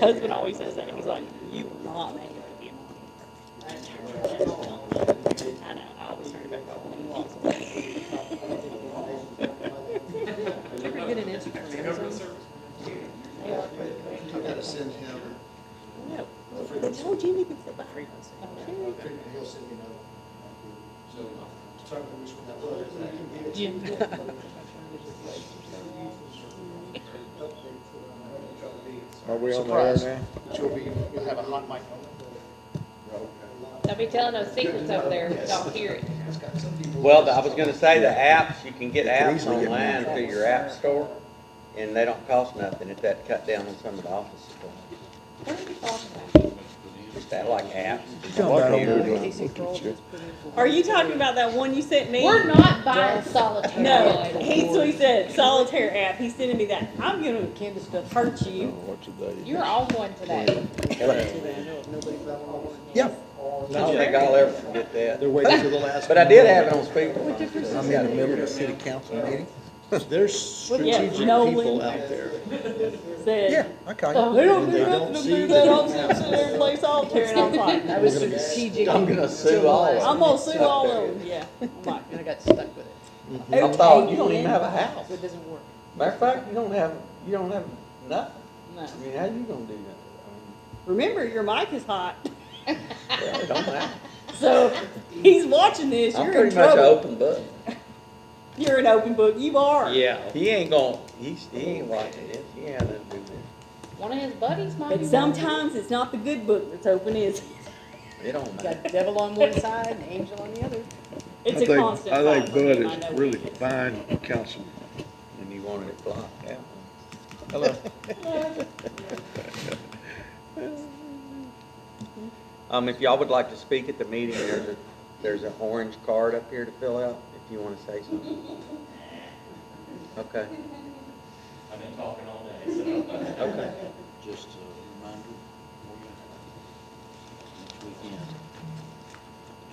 husband always says that. He's like, you will not make it to be a mom. I know, I always turn it back on when he walks away. Did you ever get an answer from Amazon? I gotta send him, No, I told Jimmy before. he'll send me another. So, tell me which one that was. Jim. Are we on the air Surprise. now? You'll have a hot mic. Don't be telling no secrets over there, don't hear it. Well, I was gonna say the apps, you can get apps easily get online through your app store, and they don't cost nothing. It's that cut down on some of the office supplies. What are you talking about? Is that like apps? Are you talking about that one you sent me? We're not buying solitaire. No, he's what he said, solitaire app. He's sending me that. I'm gonna hurt you. What's the day? You're on one today. Yeah. I don't think I'll ever forget that. They're waiting for the last. But I did have it on speaker. I'm in the middle of a city council meeting. There's Yeah, strategic Nolan. people out there. Said, Yeah, okay. they don't do They nothing don't to see do that. I'm gonna sit there and play solitaire. And I was like, That was strategic. I'm gonna sue all of them. I'm gonna sue all of them. Yeah. I'm like, And I got stuck with it. I thought, you don't even have a house. So it doesn't work. Matter of fact, you don't have nothing. no. I mean, how you gonna do that? Remember, your mic is hot. Well, it don't matter. So he's watching this. I'm You're in pretty much an trouble. open book. You're an open book. You are. Yeah. He ain't watching this. He ain't nothing to do with it. One of his buddies might be. But sometimes it's not the good book that's open, is it? It don't matter. Got devil on one side and angel on the other. It's a constant. I think fight. Bud I is know. really fine councilman. And you wanted it blocked out. Hello. If y'all would like to speak at the meeting, there's an orange card up here to fill out if you want to say something. Okay. I've been talking all day, so. Okay. Just a reminder for you, next weekend.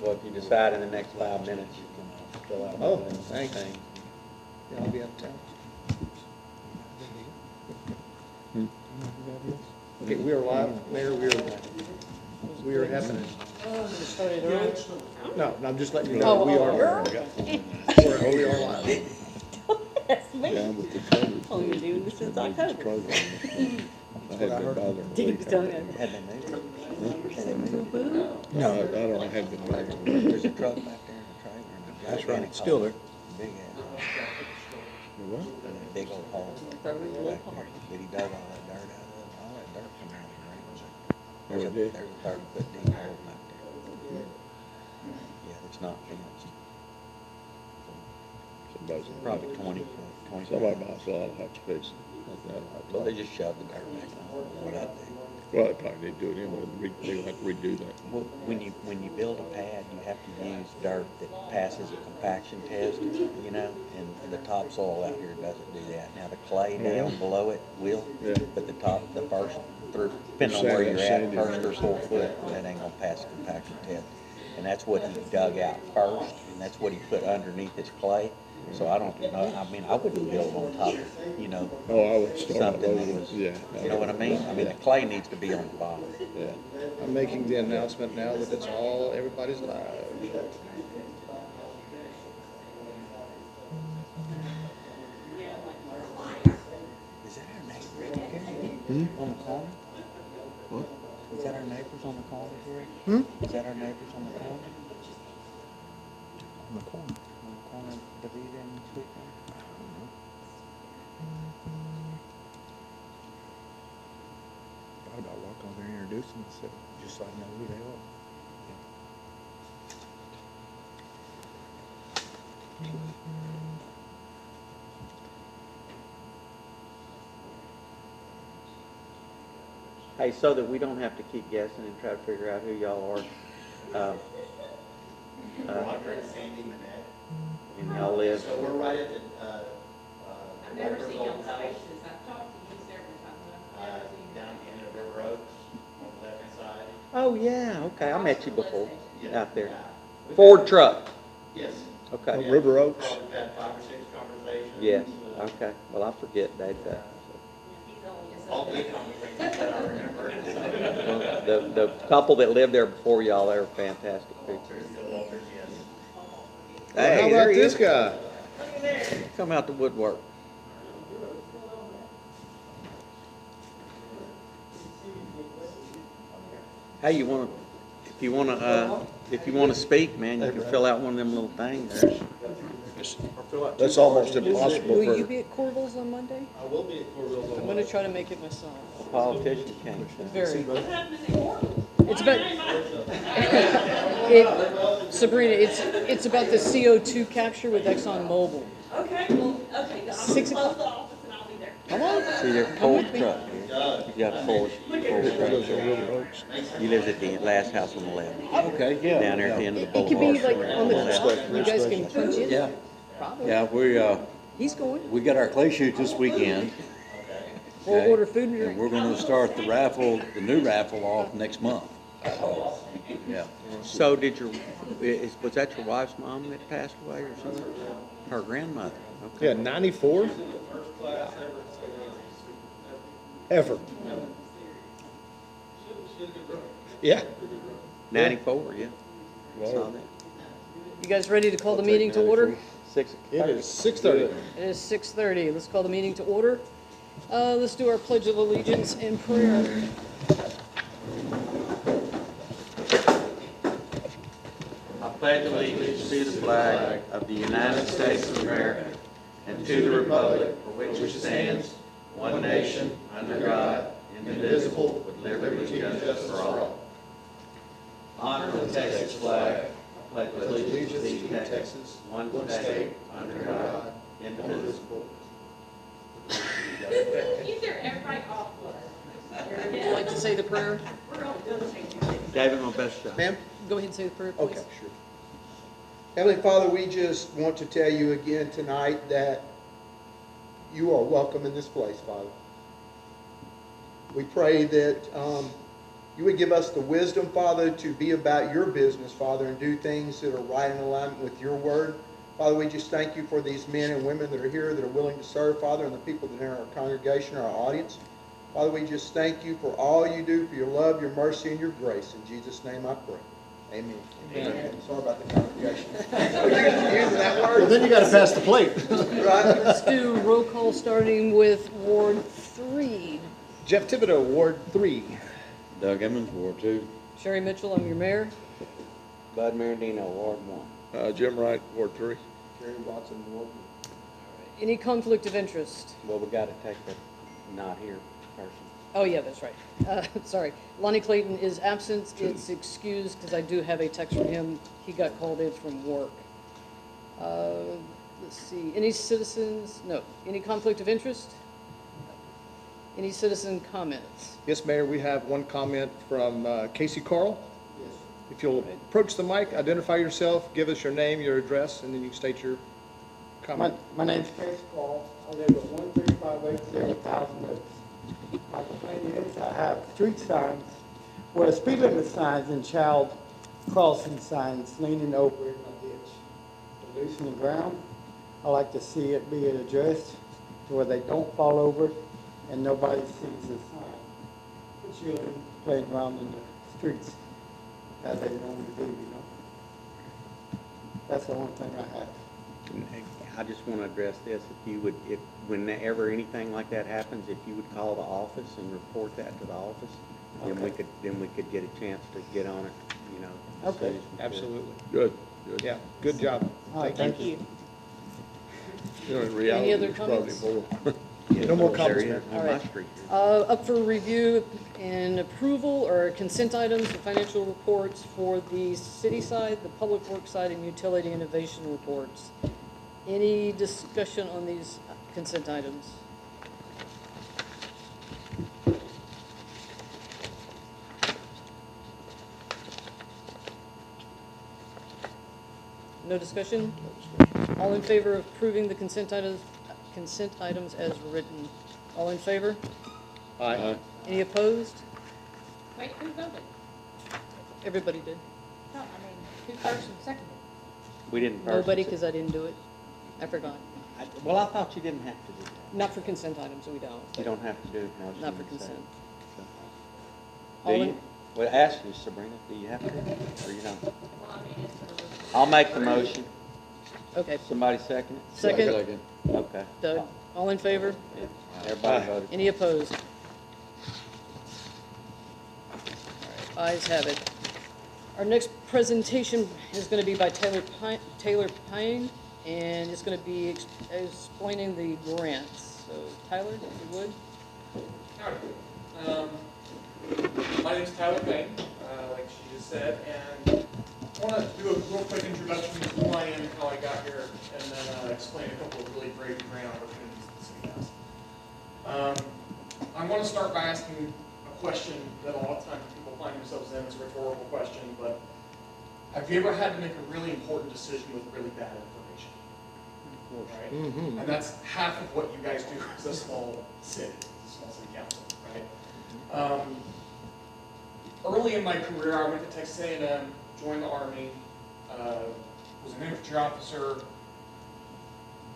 Well, if you decide in the next 5 minutes, you can fill out. Oh, the thanks. thing. Yeah, I'll be out of town. Okay, we are live, Mayor, we are happening. Started early. No, I'm just letting you know, we are live. We are live. That's me. Yeah, with the code. Oh, you're doing this since October. I had been bothering. Deep down. Had they moved it? No, I don't have been bothering. There's a truck back there in the trailer. and a That's gigantic right, still there. hole. Big ass. What? And a big old hole. Throw it in the little Back there. hole. But he dug all that dirt out of it. All that dirt come out of the rain. Oh, it did? There's a 30-foot deep hole back there. Yeah, it's not fenced. Probably 20 foot. 20 Somebody foot. might well have to fix it. Well, they just shoved the dirt back on. What I do. Well, they probably need to do it anyway, they'll have to redo that. Well, when you build a pad, you have to use dirt that passes a compaction test, you know, and the topsoil out here doesn't do that. Now, the clay down below it will, Yeah. but the first, depending on where you're at, first or 4 foot, that ain't gonna pass the compaction test. And that's what he dug out first, and that's what he put underneath his clay. So I don't know, I mean, I wouldn't build on top of, you know, Oh, I would start something that over, was, yeah. you know what I mean? I mean, the clay needs to be on the bottom. Yeah. I'm making the announcement now that it's all, everybody's live. Is that our neighbor right here? On the corner? What? Is that our neighbors on the corner here? Is that our neighbors on the corner? On the corner. On the corner of Bevil and Sweet? Thought about walking over there and introducing myself, just so I know who they are. Hey, so that we don't have to keep guessing and try to figure out who y'all are. Roger and Sandy Manette. And y'all live. So we're right at the, I've never seen y'all's faces, I've talked to you several times, but I've never seen you. down the end of River Oaks, on the left-hand side. Oh, yeah, okay, I met you before, Yeah. out there. Yeah. Ford truck, Yes. okay. Oh, River Oaks. Probably had 5 or 6 conversations. Yes, okay, well, I forget that. He's only a All good subject. conversations. The couple that lived there before y'all, they were fantastic pictures. How Hey, about there he this is. guy? Come out the woodwork. Hey, if you wanna speak, man, you can fill out one of them little things there. That's almost impossible Will you for, be at Corville's on Monday? I will be at Corville I'm gonna try to make it myself. A politician came. Very. What happened in court? It's about, Sabrina, it's about the CO2 capture with ExxonMobil. Okay, well, okay, I'm gonna 6 close the office and I'll be there. Come on. See, there's a Ford truck here. You got a Ford truck. He lives at the last house on the left, Okay, yeah. down there at the end of the It could be boulevard. like on the top, you guys can punch in. Yeah, Probably. yeah, He's going. we got our clay shoot this weekend. We'll Okay. order food and And drink. we're gonna start the raffle, the new raffle off next month. Yeah. So was that your wife's mom that passed away or something? Her grandmother? Okay. yeah, 94? Ever. Yeah. 94, yeah. Saw Whoa. that. You guys ready to call the meeting to order? It It is 6:30. It is 6:30. Let's call the meeting to order. Let's do our pledge of allegiance and prayer. I pledge allegiance to the flag of the United States of America and to the republic for which it stands, one nation, under God, indivisible, with liberty and justice for all. Honor the Texas flag. I pledge allegiance to Texas, one state, under God, indivisible. Keep their everybody off Would you like to say the prayer? Gave it my best shot. Ma'am? Go ahead and say the prayer, please. Okay, sure. Heavenly Father, we just want to tell you again tonight that you are welcome in this place, Father. We pray that you would give us the wisdom, Father, to be about your business, Father, and do things that are right in alignment with your word. Father, we just thank you for these men and women that are here that are willing to serve, Father, and the people that are in our congregation, our audience. Father, we just thank you for all you do, for your love, your mercy, and your grace. In Jesus' name I pray. Amen. Amen. Sorry about the congregation. Using that word. Well, then you gotta pass the plate. Right? Let's do roll call starting with Ward 3. Jeff Thibodeau, Ward 3. Doug Emmons, Ward 2. Sherry Mitchell, I'm your mayor. Bud Marandino, Ward 1. Jim Wright, Ward 3. Jerry Watson, Ward. Any conflict of interest? Well, we gotta take the not here person. Oh, yeah, that's right. Sorry. Lonnie Clayton is absent. It's excused because I do have a text from him. He got called in from work. Let's see. Any citizens? No. Any conflict of interest? Any citizen comments? Yes, Mayor, we have one comment from Casey Carl. Yes. If you'll approach the mic, identify yourself, give us your name, your address, and then you can state your comment. My name's Casey Paul. I live at 13587 Thousand Oaks. My complaint is I have street signs, well, speed limit signs and child crossing signs leaning over in my ditch. They're loose in the ground. I like to see it be addressed to where they don't fall over and nobody sees the sign. The children playing around in the streets as they normally do, you know. That's the only thing I have. I just want to address this, whenever anything like that happens, if you would call the office and report that to the office, then we could get a chance to get on it, you know. as soon as we could. Absolutely. Good, good. Yeah, good job. All right, Thank you. You know, in reality, other there's probably comments? more. Yeah, No more there comments, is Mayor. on All my right. street. Up for review and approval or consent items, the financial reports for the city side, the public works side, and utility innovation reports. Any discussion on these consent items? No discussion? All in favor of approving the consent items as written? All in favor? Aye. Any opposed? Wait, who voted? Everybody did. No, I mean, who first and seconded? We didn't. first Nobody, and because I didn't do it. I forgot. Well, I thought you didn't have to do that. Not for consent items, we don't. You don't have to do it now. Not for consent. Do All you? in, Well, ask you, Sabrina, do you have to, or you don't? Well, I mean, it's I'll make the motion. okay, Somebody second it? second, Okay. Doug, all in favor? Everybody voted. Any opposed? Ayes have it. Our next presentation is going to be by Taylor Payne, and it's going to be explaining the grants. So Tyler, if you would. Howdy. My name's Tyler Payne, like she just said, and I want to do a real quick introduction to who I am and how I got here, and then explain a couple of really great grant opportunities that the city has. I want to start by asking a question that a lot of times people find themselves in. It's a rhetorical question, but have you ever had to make a really important decision with really bad information? Right? And that's half of what you guys do as a small city, small city council, right? Early in my career, I went to Texas A&M, joined the Army, was an infantry officer,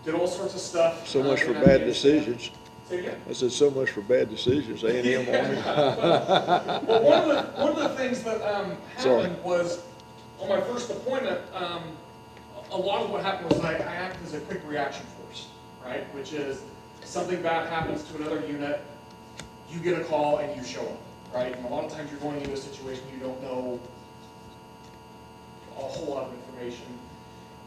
did all sorts of stuff. So much for in bad Afghanistan. decisions. Say it again. I said, so much for bad decisions, A&M Army. Well, one of the things that Sorry. happened was, on my first deployment, a lot of what happened was I acted as a quick reaction force, right? Which is, something bad happens to another unit, you get a call and you show up, right? And a lot of times you're going into a situation you don't know a whole lot of information.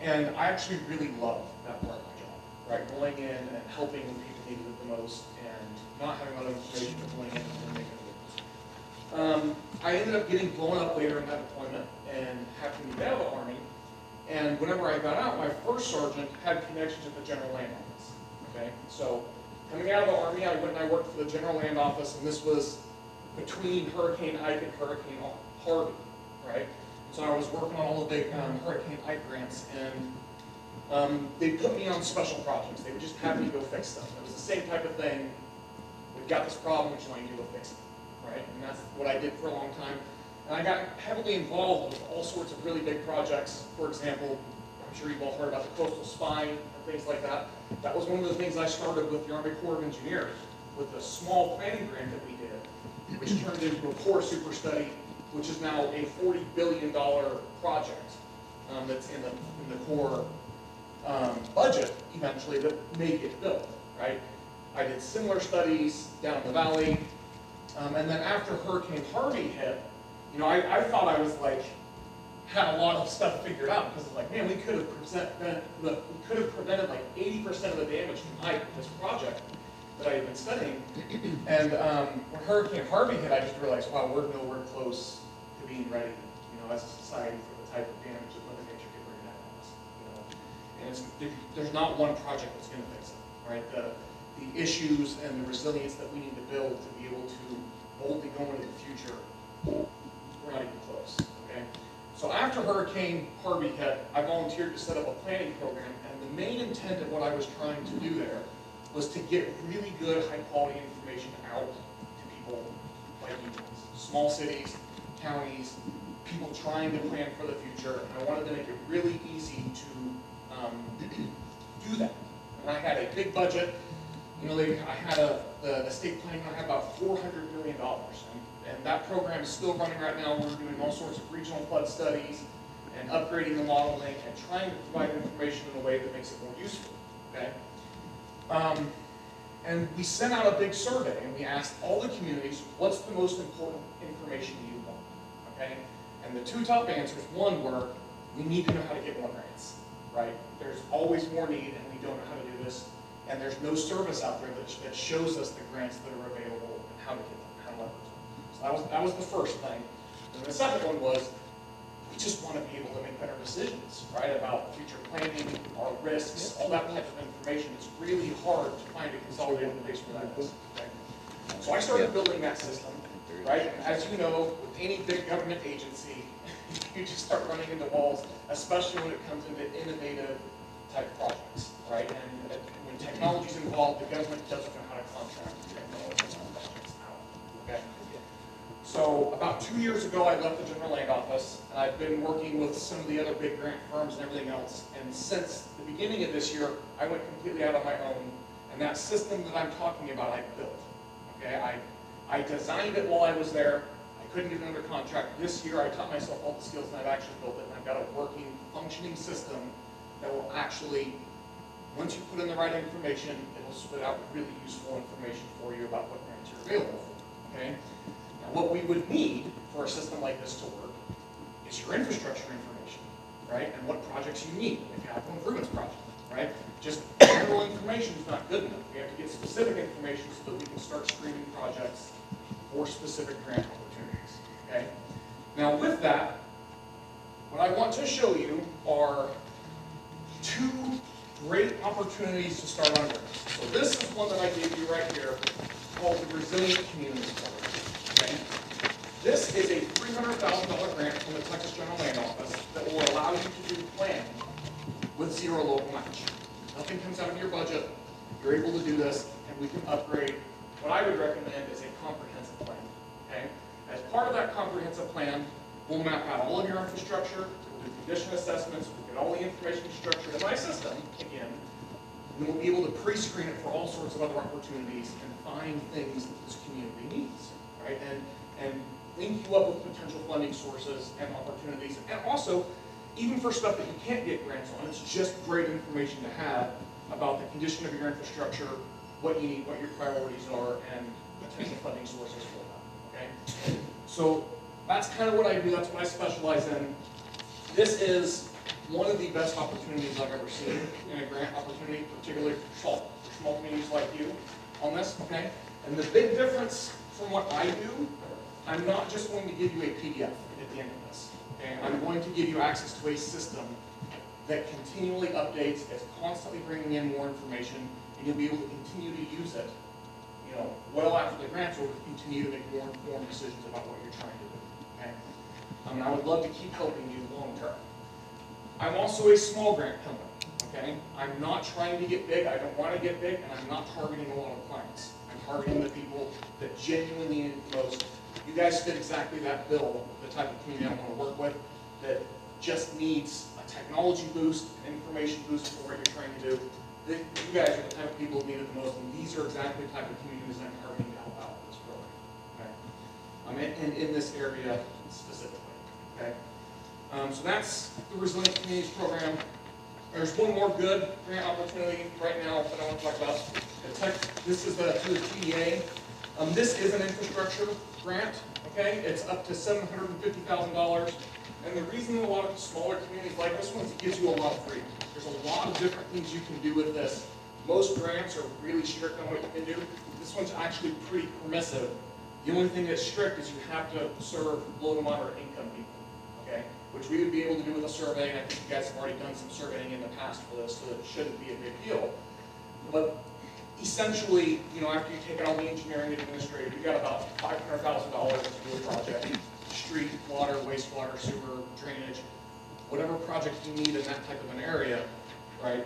And I actually really love that part of my job, right? Going in and helping when people needed it the most, and not having a lot of information, but going in and making a difference. I ended up getting blown up later in that deployment and having to get out of the Army. And whenever I got out, my first sergeant had connections at the General Land Office. Okay, so coming out of the Army, I went and I worked for the General Land Office, and this was between Hurricane Ike and Hurricane Harvey, right? So I was working on all the big Hurricane Ike grants, and they put me on special projects. They would just have me go fix stuff. It was the same type of thing. We've got this problem, what you want to do to fix it, right? And that's what I did for a long time. And I got heavily involved with all sorts of really big projects. For example, I'm sure you've all heard about the coastal spine and things like that. That was one of the things I started with the Army Corps of Engineers, with a small planning grant that we did, which turned into a core super study, which is now a $40 billion project that's in the core budget eventually that may get built, right? I did similar studies down the valley, and then after Hurricane Harvey hit, you know, I thought I was like, had a lot of stuff figured out, because like, man, we could have prevented like 80% of the damage from Ike with this project that I had been studying. And when Hurricane Harvey hit, I just realized, wow, we're nowhere close to being ready, you know, as a society for the type of damage that Mother Nature could bring at us, you know. And there's not one project that's going to fix it, right? The issues and the resilience that we need to build to be able to boldly go into the future, we're not even close, okay? So after Hurricane Harvey hit, I volunteered to set up a planning program, and the main intent of what I was trying to do there was to get really good, high-quality information out to people like you guys. Small cities, counties, people trying to plan for the future, and I wanted to make it really easy to do that. And I had a big budget. You know, I had the state planning, I had about $400 million. And that program is still running right now. We're doing all sorts of regional flood studies and upgrading the modeling and trying to provide information in a way that makes it more useful, okay? And we sent out a big survey, and we asked all the communities, what's the most important information you want, okay? And the two top answers, one were, we need to know how to get more grants, right? There's always more need, and we don't know how to do this, and there's no service out there that shows us the grants that are available and how to get them, how to leverage them. So that was the first thing. And the second one was, we just want to be able to make better decisions, right, about future planning, our risks, all that type of information. It's really hard to find a consolidated place for that. Okay? So I started building that system, right? And as you know, with any big government agency, you just start running into walls, especially when it comes into innovative type projects, right? And when technology is involved, the government doesn't know how to contract technology projects out, okay? So about 2 years ago, I left the General Land Office, and I've been working with some of the other big grant firms and everything else. And since the beginning of this year, I went completely out on my own. And that system that I'm talking about, I built. Okay, I designed it while I was there. I couldn't get it under contract. This year, I taught myself all the skills, and I've actually built it, and I've got a working, functioning system that will actually, once you put in the right information, it will spit out really useful information for you about what grants are available for, okay? Now, what we would need for a system like this to work is your infrastructure information, right? And what projects you need, the capital improvements project, right? Just general information is not good enough. We have to get specific information so that we can start screening projects for specific grant opportunities, okay? Now with that, what I want to show you are two great opportunities to start on grants. So this is one that I gave you right here called the Resilient Communities Program, okay? This is a $300,000 grant from the Texas General Land Office that will allow you to do planning with zero local match. Nothing comes out of your budget. You're able to do this, and we can upgrade. What I would recommend is a comprehensive plan, okay? As part of that comprehensive plan, we'll map out all of your infrastructure, we'll do condition assessments, we'll get all the information structured in my system, again, and then we'll be able to pre-screen it for all sorts of other opportunities and find things that this community needs, right? And link you up with potential funding sources and opportunities, and also, even for stuff that you can't get grants on, it's just great information to have about the condition of your infrastructure, what you need, what your priorities are, and potential funding sources for that, okay? So that's kind of what I do, that's what I specialize in. This is one of the best opportunities I've ever seen in a grant opportunity, particularly for small communities like you on this, okay? And the big difference from what I do, I'm not just going to give you a PDF at the end of this. Okay? I'm going to give you access to a system that continually updates, is constantly bringing in more information, and you'll be able to continue to use it, you know, well after the grant's over, to continue to make more informed decisions about what you're trying to do. Okay? I would love to keep helping you long term. I'm also a small grant company. Okay? I'm not trying to get big. I don't want to get big, and I'm not targeting a lot of clients. I'm targeting the people that genuinely need it the most. You guys fit exactly that bill, the type of community I want to work with, that just needs a technology boost, an information boost for what you're trying to do. You guys are the type of people that need it the most, and these are exactly the type of communities I'm targeting to help out with this program. Okay? In this area specifically. Okay? So that's the Resilient Communities Program. There's one more good grant opportunity right now that I want to talk about. This is through the TDA. This is an infrastructure grant, okay? It's up to $750,000. And the reason a lot of smaller communities like this one is it gives you a lot of freedom. There's a lot of different things you can do with this. Most grants are really strict on what you can do. This one's actually pretty permissive. The only thing that's strict is you have to serve low to moderate income people, okay? Which we would be able to do with a survey, and I think you guys have already done some surveying in the past for this, so it shouldn't be a big deal. But essentially, you know, after you take out all the engineering and administrative, you've got about $500,000 to do a project. Street, water, wastewater, sewer, drainage, whatever project you need in that type of an area, right?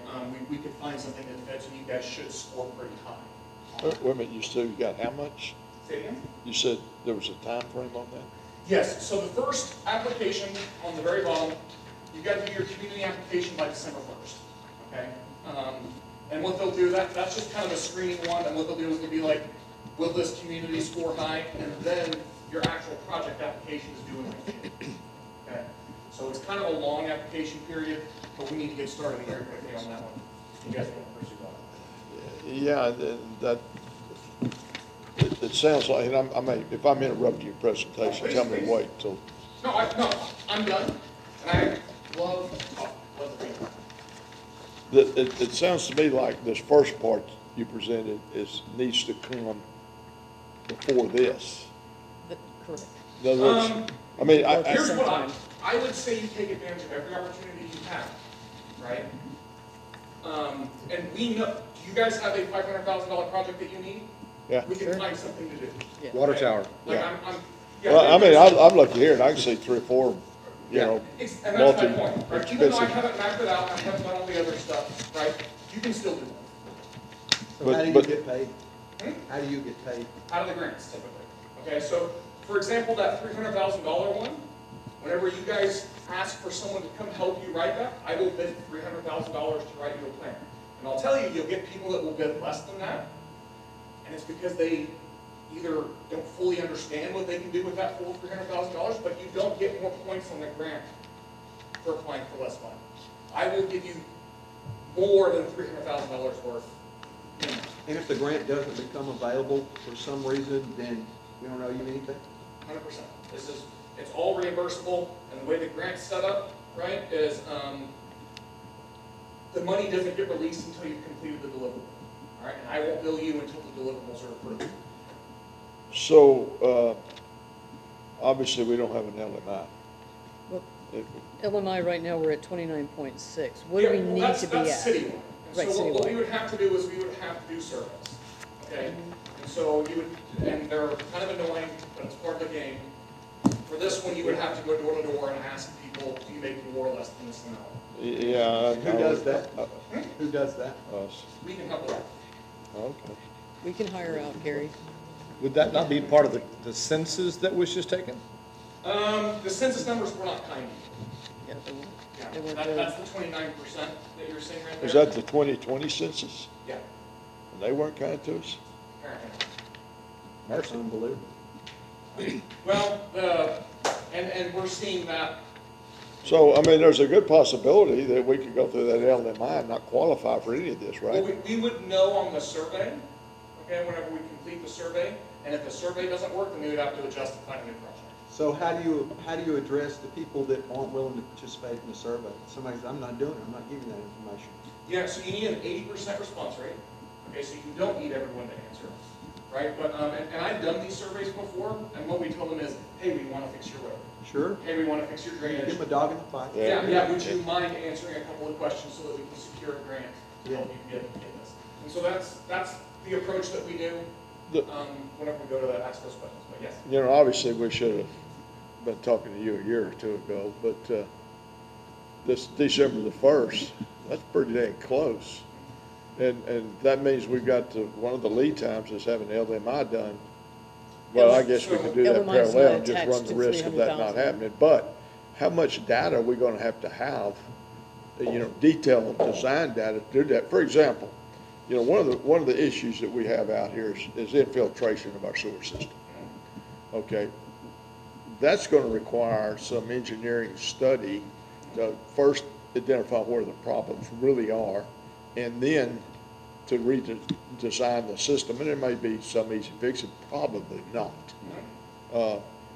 We could find something that fits, and you guys should score pretty high. Wait a minute, you said you got how much? Say again? You said there was a time frame on that? Yes, so the first application on the very bottom, you've got to do your community application by December 1st, okay? And what they'll do, that's just kind of a screening one, and what they'll do is they'll be like, will this community score high? And then your actual project application is due in like June, okay? So it's kind of a long application period, but we need to get started very quickly on that one. You guys want to pursue that? Yeah, it sounds like, and if I'm interrupting your presentation, tell me to wait till. No, I'm done, and I love the thing. It sounds to me like this first part you presented needs to come before this. Correct. In other words, I mean, Here's what I would say: you take advantage of every opportunity you have, right? And we know, do you guys have a $500,000 project that you need? Yeah. We can find something to do. Yeah. Water tower. Like Yeah. yeah, I mean, I'm looking here and I can see 3 or 4, you know, and that's my point, right? Even though I haven't mapped it out, and I haven't done all the other stuff, right? You can still do it. So how do you get paid? How do you get paid? Out of the grants, typically. Okay, so for example, that $300,000 one, whenever you guys ask for someone to come help you write that, I will bid $300,000 to write you a plan. And I'll tell you, you'll get people that will bid less than that, and it's because they either don't fully understand what they can do with that full $300,000, but you don't get more points on the grant for applying for less money. I will give you more than $300,000 worth. And if the grant doesn't become available for some reason, then we don't owe you anything? 100%. It's all reimbursable, and the way the grant's set up, right, is the money doesn't get released until you've completed the deliverable. All right, and I won't bill you until the deliverables are approved. So, obviously, we don't have an LMI. Well, LMI right now, we're at 29.6. What do we need to be that's at? citywide. Right, So what we citywide. would have to do is we would have to do surveys, okay? And so you would, and they're kind of annoying, but it's part of the game. For this one, you would have to go door to door and ask people, do you make more or less than this amount? Yeah. Who does that? Who does that? Us. We can help with that. Okay. We can hire out, Gary. Would that not be part of the census that was just taken? The census numbers were not kind. Yeah, they weren't. Yeah, They weren't that's the 29% that you're seeing right there. Is that the 2020 census? Yeah. And they weren't kind to us? Apparently. That's unbelievable. Well, and we're seeing that. So, I mean, there's a good possibility that we could go through that LMI and not qualify for any of this, right? Well, we would know on the survey, okay, whenever we complete the survey, and if the survey doesn't work, then we would have to adjust and find a new project. So how do you address the people that aren't willing to participate in the survey? Somebody says, I'm not doing it, I'm not giving that information. Yeah, so you need an 80% response rate. Okay, so you don't need everyone to answer, right? But and I've done these surveys before, and what we told them is, hey, we want to fix your road. Sure. Hey, we want to fix your drainage. Give them a dog in the fight. Yeah, would you mind answering a couple of questions so that we can secure a grant to help you get this? And so that's the approach that we do whenever we go to ask those questions. But yes. You know, obviously, we should have been talking to you a year or two ago, but this December the 1st, that's pretty dang close. And that means we've got to, one of the lead times is having LMI done. Well, I guess we could do that LMI is not parallel and just run attached the to risk of that not 300,000. happening. But how much data are we gonna have, you know, detailed design data to do that? For example, you know, one of the issues that we have out here is infiltration of our sewer system. Okay, that's gonna require some engineering study to first identify where the problems really are, and then to redesign the system. And there may be some easy fixes, probably not.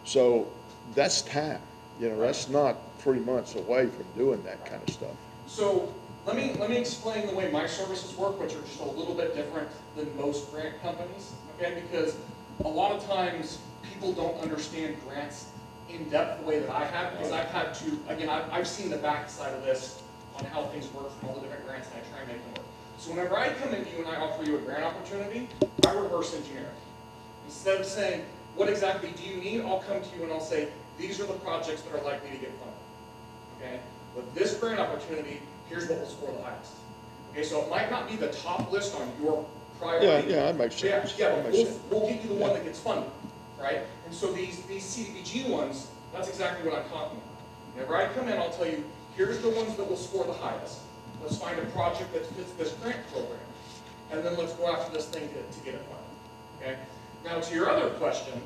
So that's time. You know, that's not 3 months away from doing that kind of stuff. So let me explain the way my services work, which are just a little bit different than most grant companies, okay? Because a lot of times people don't understand grants in depth the way that I have, because I've had to, again, I've seen the backside of this on how things work from all the different grants, and I try and make them work. So whenever I come into you and I offer you a grant opportunity, I reverse engineer it. Instead of saying, what exactly do you need, I'll come to you and I'll say, these are the projects that are likely to get funded. Okay? With this grant opportunity, here's what will score the highest. Okay, so it might not be the top list on your priority. Yeah, that makes sense. Yeah, That but makes sense. we'll get you the one that gets funded, right? And so these CDBG ones, that's exactly what I'm talking about. Whenever I come in, I'll tell you, here's the ones that will score the highest. Let's find a project that fits this grant program. And then let's go after this thing to get it funded, okay? Now, to your other question,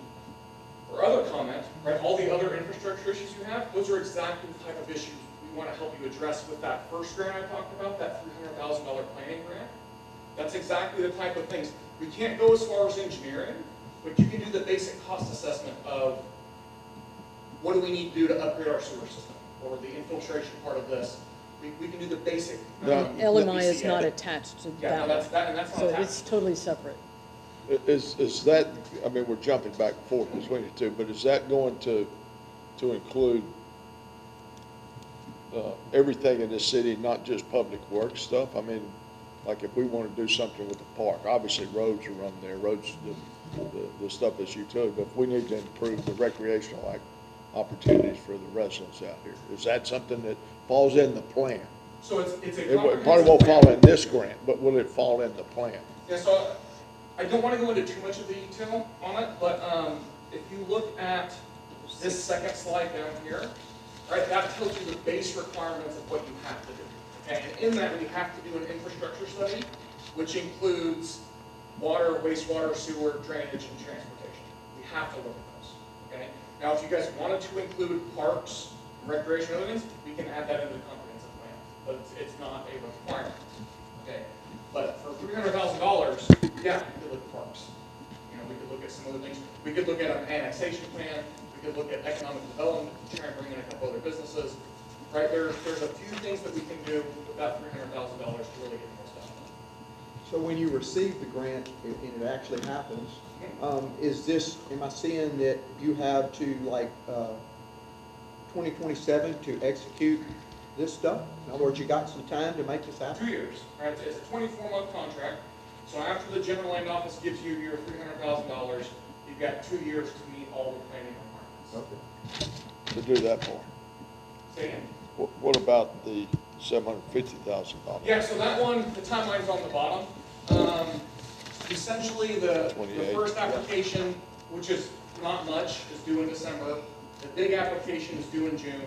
or other comment, right, all the other infrastructure issues you have, those are exactly the type of issues we want to help you address with that first grant I talked about, that $300,000 planning grant. That's exactly the type of things. We can't go as far as engineering, but you can do the basic cost assessment of what do we need to do to upgrade our sewer system, or the infiltration part of this. We can do the basic. LMI is not attached to Yeah, that no, one. that's not So attached. it's totally separate. Is that, I mean, we're jumping back and forth between the two, but is that going to include everything in the city, not just public works stuff? I mean, like if we want to do something with the park, obviously roads are run there, roads, the stuff that's utility, but if we need to improve the recreational opportunities for the residents out here, is that something that falls in the plan? So it's a It comprehensive probably won't plan. fall in this grant, but will it fall in the plan? Yeah, so I don't want to go into too much of the detail on it, but if you look at this second slide down here, right, that tells you the base requirements of what you have to do. Okay, and in that we have to do an infrastructure study, which includes water, wastewater, sewer, drainage, and transportation. We have to look at those, okay? Now, if you guys wanted to include parks, recreation, and other things, we can add that into the comprehensive plan, but it's not a requirement, okay? But for $300,000, yeah, we could look at parks. You know, we could look at some other things. We could look at an annexation plan. We could look at economic development to try and bring in a couple other businesses, right? There's a few things that we can do with that $300,000 to really get more stuff done. So when you receive the grant, and it actually happens, is this, am I seeing that you have to, like, 2027 to execute this stuff? In other words, you got some time to make this happen? 2 years, right? It's a 24-month contract. So after the general land office gives you your $300,000, you've got 2 years to meet all the planning requirements. Okay. To do that for. Say again. What about the $750,000? Yeah, so that one, the timeline's on the bottom. Essentially, the 28. first application, which is not much, is due in December. The big application is due in June.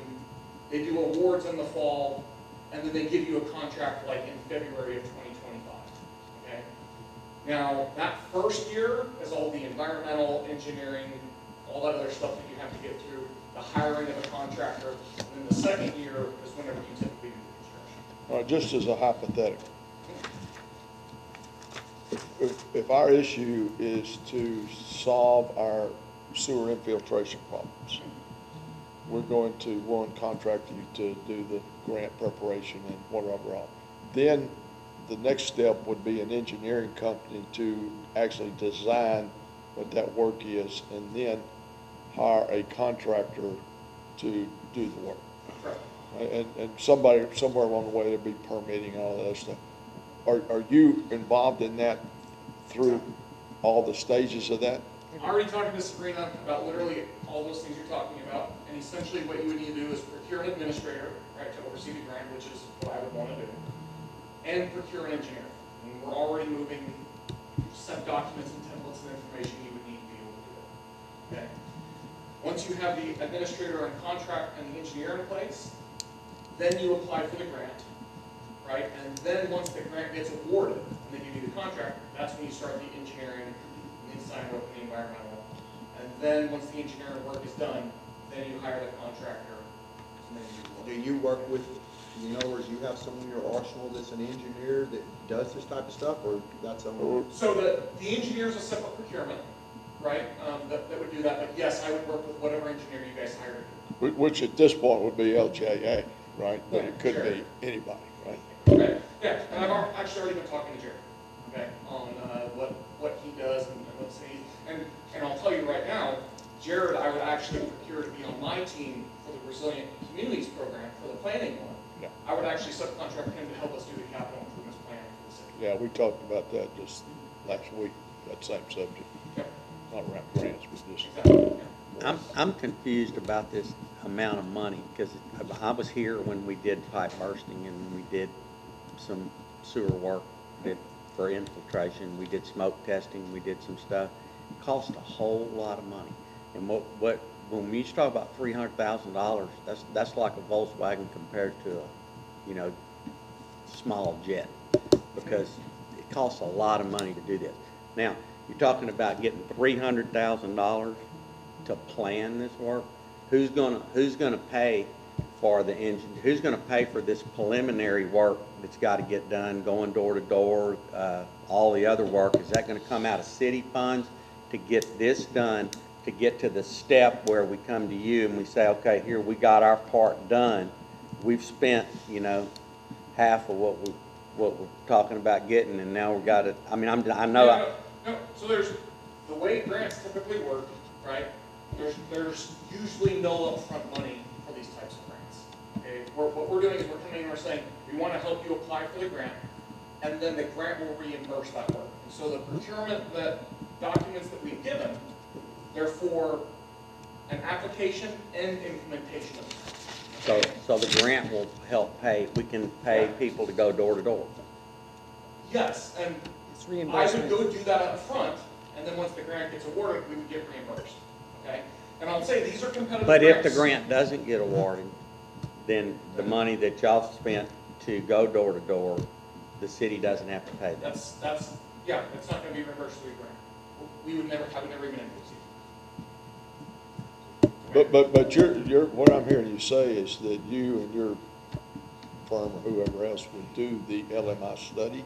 They do awards in the fall, and then they give you a contract like in February of 2025, okay? Now, that first year is all the environmental, engineering, all that other stuff that you have to get through, the hiring of a contractor, and then the second year is whenever you typically do the construction. All right, just as a hypothetical, if our issue is to solve our sewer infiltration problems, we're going to, one, contract you to do the grant preparation and whatever else. Then the next step would be an engineering company to actually design what that work is, and then hire a contractor to do the work. Right. And somebody, somewhere along the way, there'd be permitting and all that other stuff. Are you involved in that through all the stages of that? I already talked to Sabrina about literally all those things you're talking about, and essentially what you would need to do is procure an administrator, right, to oversee the grant, which is what I would want to do, and procure an engineer. And we're already moving set documents and templates and information you would need to be able to do it. Okay. Once you have the administrator and contract and the engineer in place, then you apply for the grant, right? And then once the grant gets awarded and they give you the contract, that's when you start the engineering, the design work, and the environmental. And then once the engineering work is done, then you hire the contractor. And then Do you work with, in other words, you have someone in your arsenal that's an engineer that does this type of stuff, or that's someone? So the engineer is a separate procurement, right? That would do that. But yes, I would work with whatever engineer you guys hire. Which at this point would be LJA, right? But it could Sure. be anybody, right? Okay, yeah, and I've actually already been talking to Jared, okay, on what he does and what's needed. And I'll tell you right now, Jared, I would actually procure to be on my team for the Resilient Communities Program, for the planning one. Yeah. I would actually subcontract him to help us do the capital improvements plan for the city. Yeah, we talked about that just last week, that same subject. Yep, Not around grants, but just. exactly, yeah. I'm confused about this amount of money, because I was here when we did pipe bursting and we did some sewer work for infiltration. We did smoke testing, we did some stuff. It cost a whole lot of money. And when we talk about $300,000, that's like a Volkswagen compared to a, small jet, because it costs a lot of money to do this. Now, you're talking about getting $300,000 to plan this work. Who's gonna pay for the engine? Who's gonna pay for this preliminary work that's got to get done, going door to door, all the other work? Is that gonna come out of city funds to get this done, to get to the step where we come to you and we say, okay, here, we got our part done. We've spent, half of what we're talking about getting, and now we've got it. I mean, I know. No. So there's the way grants typically work, right? There's usually no upfront money for these types of grants. Okay, what we're doing is we're coming and we're saying we want to help you apply for the grant, and then the grant will reimburse that work. And so the procurement documents that we've given, they're for an application and implementation of the grant. So the grant will help pay. We can pay people to go door to door. Yes, and It's I would reimbursement. go do that up front, and then once the grant gets awarded, we would get reimbursed. Okay, and I'll say these are competitive But grants. if the grant doesn't get awarded, then the money that y'all spent to go door to door, the city doesn't have to pay that. That's Yeah, it's not gonna be reimbursed through a grant. I would never even enter this. But what I'm hearing you say is that you and your firm or whoever else would do the LMI study?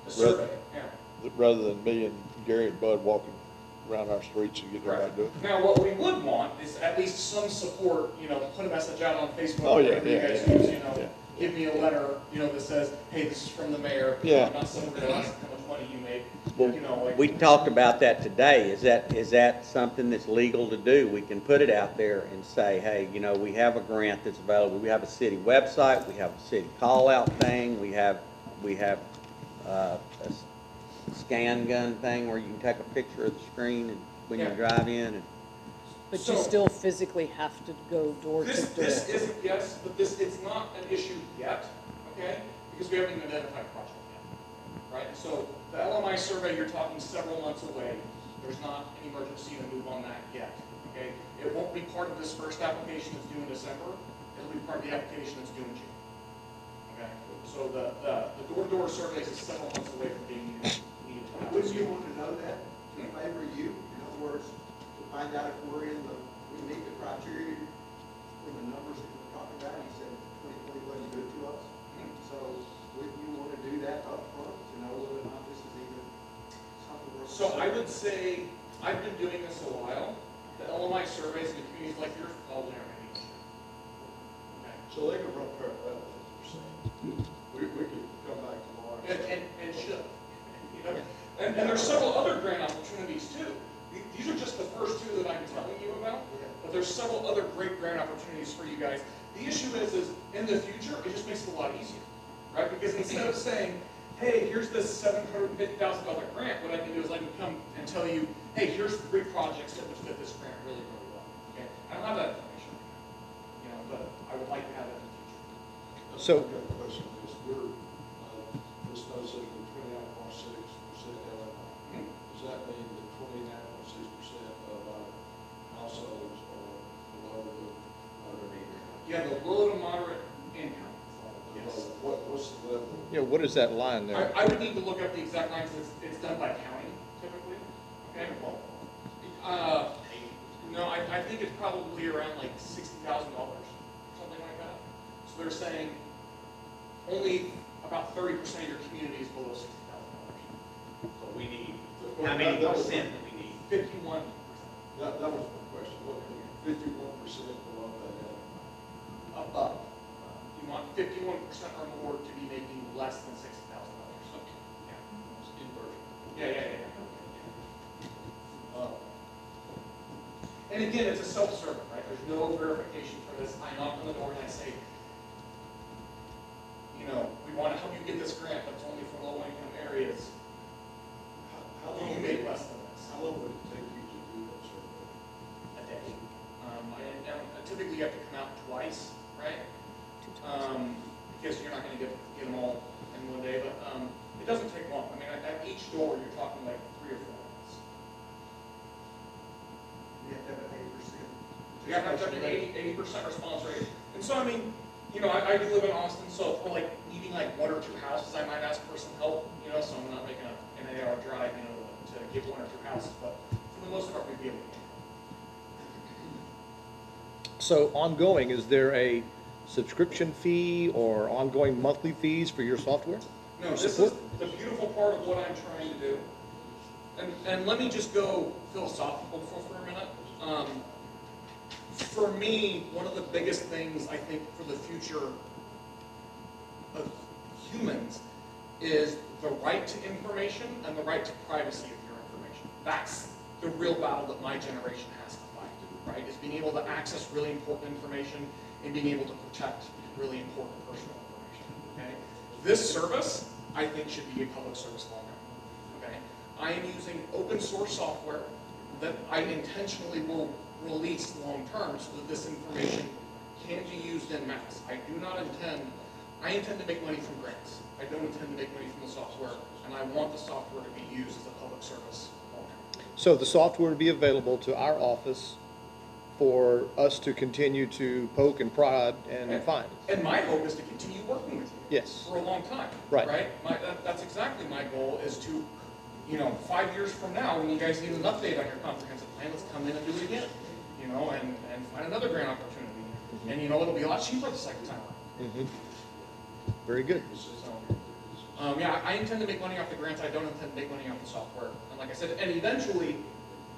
The survey, yeah. Rather than me and Gary and Bud walking around our streets and getting everybody to do it? Now, what we would want is at least some support, put a message out on Facebook. Oh, yeah, whatever you guys yeah, use, yeah. Give me a letter, that says, hey, this is from the mayor. Yeah. Not someone that asks how much money you made, We talked about that today. Is that something that's legal to do? We can put it out there and say, hey, we have a grant that's available. We have a city website. We have a city call-out thing. We have a scan gun thing where you can take a picture of the screen and when you drive in. And But you still physically have to go door to door. This isn't, yes, but it's not an issue yet, okay? Because we haven't even identified a project yet, right? So the LMI survey, you're talking several months away. There's not an emergency to move on that yet, okay? It won't be part of this first application that's due in December. It'll be part of the application that's due in June, okay? So the door-to-door surveys is several months away from being needed to happen. Wouldn't you want to know that to favor you? In other words, to find out if we meet the criteria in the numbers that we're talking about. He said 2020 wasn't good to us. So wouldn't you want to do that up front to know whether or not this is even something worth? So I would say, I've been doing this a while. The LMI surveys in communities like yours are all generating. Okay. So they can run parallel, as you're saying. We could come back tomorrow. And should. And there's several other grant opportunities too. These are just the first two that I'm telling you about, but there's several other great grant opportunities for you guys. The issue is in the future, it just makes it a lot easier, right? Because instead of saying, hey, here's this $750,000 grant, what I can do is I can come and tell you, hey, here's 3 projects that would fit this grant really, really well. Okay? I don't have that information right now, but I would like to have it in the future. So, I've got a question. This notice says we're 29.6% LMI. Does that mean that 29.6% of our households are below the underneath? Yeah, the low to moderate income. Yes. What's the level? what is that line there? I would need to look up the exact lines. It's done by county typically. Okay. No, I think it's probably around like $60,000, something like that. So they're saying only about 30% of your community is below $60,000. So we need, how many percent do we need? 51%. That was my question. What, 51% below that LMI? Above. You want 51% or more to be making less than $60,000. Yeah. Yeah. And again, it's a self-serve, right? There's no verification for this. I knock on the door and I say, we want to help you get this grant, but it's only for low-income areas. How You long make less than this. How long would it take you to do that survey? A day. Typically, you have to come out twice, right? Because you're not going to get them all in one day, but it doesn't take long. I mean, at each door, you're talking like 3 or 4 minutes. You have to have an 8%. You have to have an 80% response rate. And so, I mean, I do live in Austin, so for like needing like 1 or 2 houses, I might ask for some help, so I'm not making an 8-hour drive, to get 1 or 2 houses, but for the most part, we'd be able to. So ongoing, is there a subscription fee or ongoing monthly fees for your software? No, this is the beautiful part of what I'm trying to do. And let me just go philosophical for a minute. For me, one of the biggest things I think for the future of humans is the right to information and the right to privacy of your information. That's the real battle that my generation has to fight, right? Is being able to access really important information and being able to protect really important personal information, okay? This service, I think, should be a public service long term, okay? I am using open source software that I intentionally will release long term so that this information can be used en masse. I intend to make money from grants. I don't intend to make money from the software, and I want the software to be used as a public service long term. So the software would be available to our office for us to continue to poke and prod and find. And my hope is to continue working with you. Yes. For a long time. Right. Right? That's exactly my goal, is to, 5 years from now, when you guys need an update on your comprehensive plan, let's come in and do it again, and find another grant opportunity. And, it'll be a lot cheaper the second time around. Very good. So, yeah, I intend to make money off the grants. I don't intend to make money off the software. And like I said, and eventually,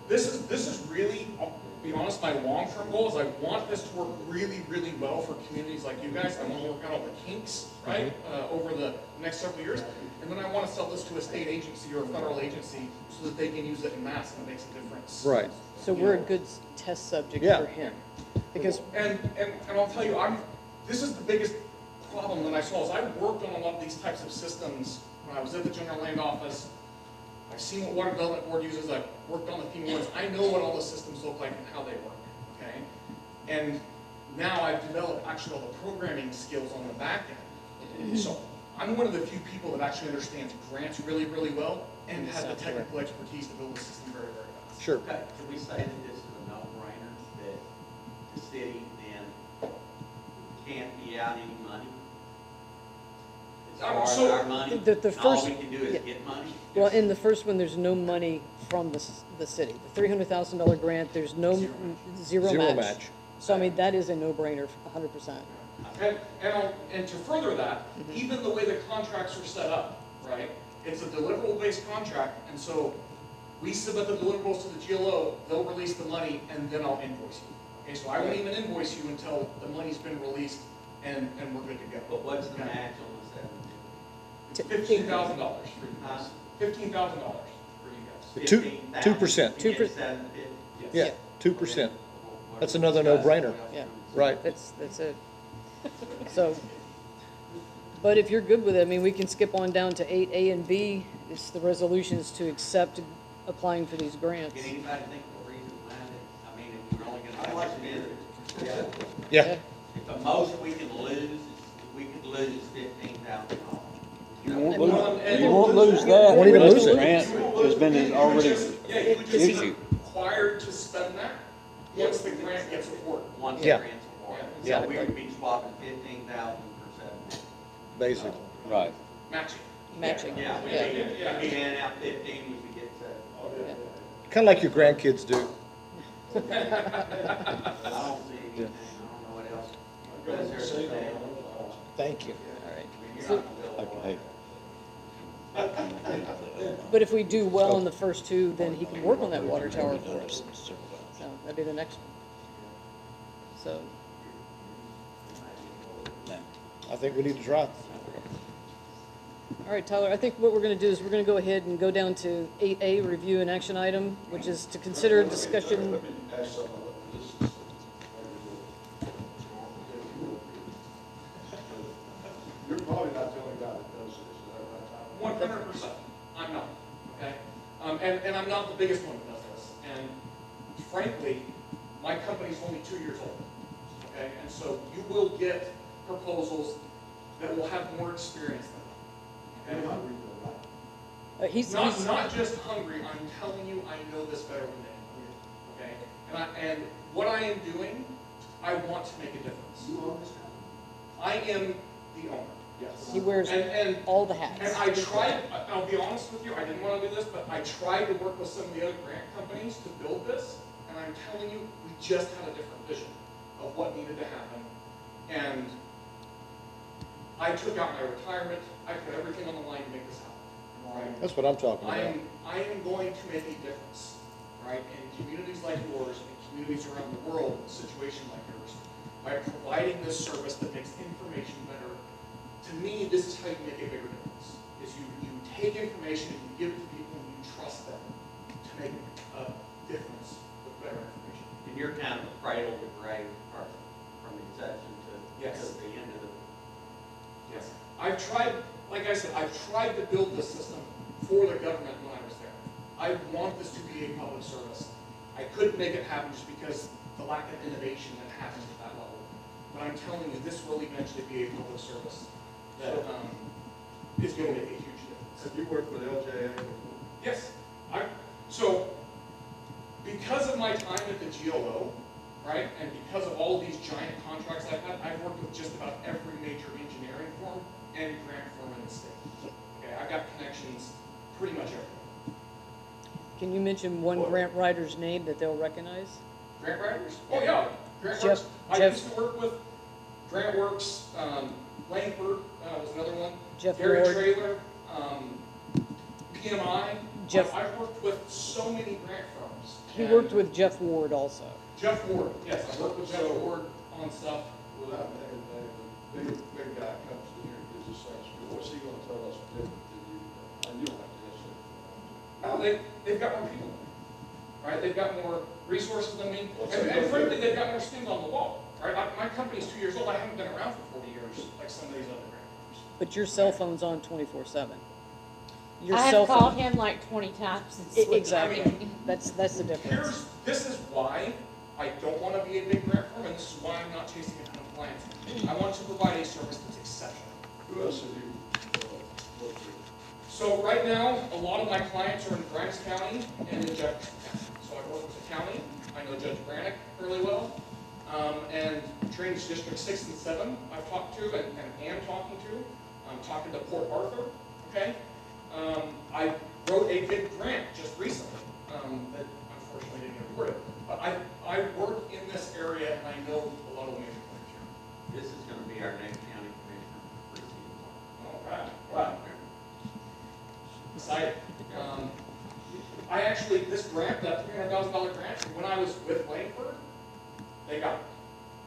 this is really, I'll be honest, my long-term goal is I want this to work really, really well for communities like you guys. I want to work out all the kinks, right, over the next several years. And then I want to sell this to a state agency or a federal agency so that they can use it en masse and it makes a difference. Right. So we're a good test subject Yeah. for him. Because, And I'll tell you, this is the biggest problem that I saw, is I worked on a lot of these types of systems when I was at the General Land Office. I've seen what Water Development Board uses, I've worked on the FEMA ones, I know what all the systems look like and how they work, okay? And now I've developed actually all the programming skills on the back end. So I'm one of the few people that actually understands grants really, really well and has the technical expertise to build the system very, very fast. Sure. Okay, can we say that this is a no-brainer, that the city then can't be out any money? As far as So, our money, the all first- we can do is yeah. get money? well, in the first one, there's no money from the city. The $300,000 grant, there's no, zero match. So, I mean, that is a no-brainer, 100%. And to further that, even the way the contracts are set up, right? It's a deliverable-based contract, and so we submit the deliverables to the GLO, they'll release the money, and then I'll invoice you. Okay, so I won't even invoice you until the money's been released and we're good to go. But what's the Okay. match on the 17? $15,000 for you guys. $15,000 for you guys. 2%. 2%. Yeah, 2%. That's another no-brainer. Yeah. Right. That's it. So, but if you're good with it, I mean, we can skip on down to 8A and B. It's the resolutions to accept applying for these grants. Can anybody think of a reason behind it? I mean, if we're only gonna have to spend, Yeah. if the most we could lose, we could lose $15,000. You won't I mean, lose, you won't lose that. Won't even lose it. The grant has been already Yeah, you would just be issued. required to spend that once the grant gets awarded. Once the Yeah. grant's awarded. Yeah. So we would be swapping 15,000 for 7. Basically. Right. Matching. Matching. Yeah, we'd be handing out 15, we would get 7. Kind of like your grandkids do. I don't see anything, I don't know what else. Is there to say? Thank you. All right. You're So- not gonna build one. But if we do well in the first two, then he can work on that water tower for us. So that'd be the next one. So, I think we need to try. all right, Tyler, I think what we're gonna do is we're gonna go ahead and go down to 8A, review an action item, which is to consider discussion. You're probably not the only guy that does this, is that right, Tyler? 100%. I'm not, okay? And I'm not the biggest one that does this. And frankly, my company's only 2 years old, okay? And so you will get proposals that will have more experience than me, okay? He's Not just hungry, I'm telling you, I know this better than anyone, okay? And what I am doing, I want to make a difference. You own this company? I am the owner, yes. he wears And all the hats. And I tried, I'll be honest with you, I didn't want to do this, but I tried to work with some of the other grant companies to build this, and I'm telling you, we just had a different vision of what needed to happen. And I took out my retirement, I put everything on the line to make this happen, right? That's what I'm talking about. I am going to make a difference, right, in communities like yours and communities around the world in a situation like yours, by providing this service that makes information better. To me, this is how you make a bigger difference, is you take information and you give it to people and you trust them to make a difference with better information. And you're kind of the cradle to grave person, from inception to Yes. the end of the. Yes. I've tried, like I said, I've tried to build this system for the government when I was there. I want this to be a public service. I couldn't make it happen just because the lack of innovation that happens at that level. But I'm telling you, this will eventually be a public service that is going to make a huge difference. Have you worked with LJA before? Yes. So, because of my time at the GLO, right, and because of all of these giant contracts I've had, I've worked with just about every major engineering firm and grant firm in the state. Okay, I've got connections pretty much everywhere. Can you mention one grant writer's name that they'll recognize? Grant writers? Oh, yeah, grant Jeff- works. I Jeff- used to work with Grant Works, Langford, was another one. Jeff Gary Ward. Trailer, PMI. Jeff- I've worked with so many grant firms. He and worked with Jeff Ward also. Jeff Ward, yes, I worked with Jeff Ward on stuff. Without naming names, the big guy comes in here and gives us such, what's he gonna tell us different than you? And you don't have to answer that. No, they've got more people, right? They've got more resources than me, Well, and frankly, they've got more skins on the wall, right? My company's 2 years old, I haven't been around for 40 years, like some of these other grant firms. But your cell phone's on 24/7. Your I cell have called phone. him like 20 times and switched. Exactly. That's the difference. This is why I don't want to be a big grant firm, and this is why I'm not chasing a ton of clients. I want to provide a service that's exceptional. Who else have you, worked with? So right now, a lot of my clients are in Grimes County and in Jefferson County. So I work with the county, I know Judge Brannick fairly well, and Drainage District 6 and 7 I've talked to and am talking to. I'm talking to Port Arthur, okay? I wrote a big grant just recently that unfortunately didn't get awarded. But I work in this area and I know a lot of the major players here. This is gonna be our next county commissioner. All right, wow. Excited. I actually, this grant, that $300,000 grant, when I was with Langford, they got it.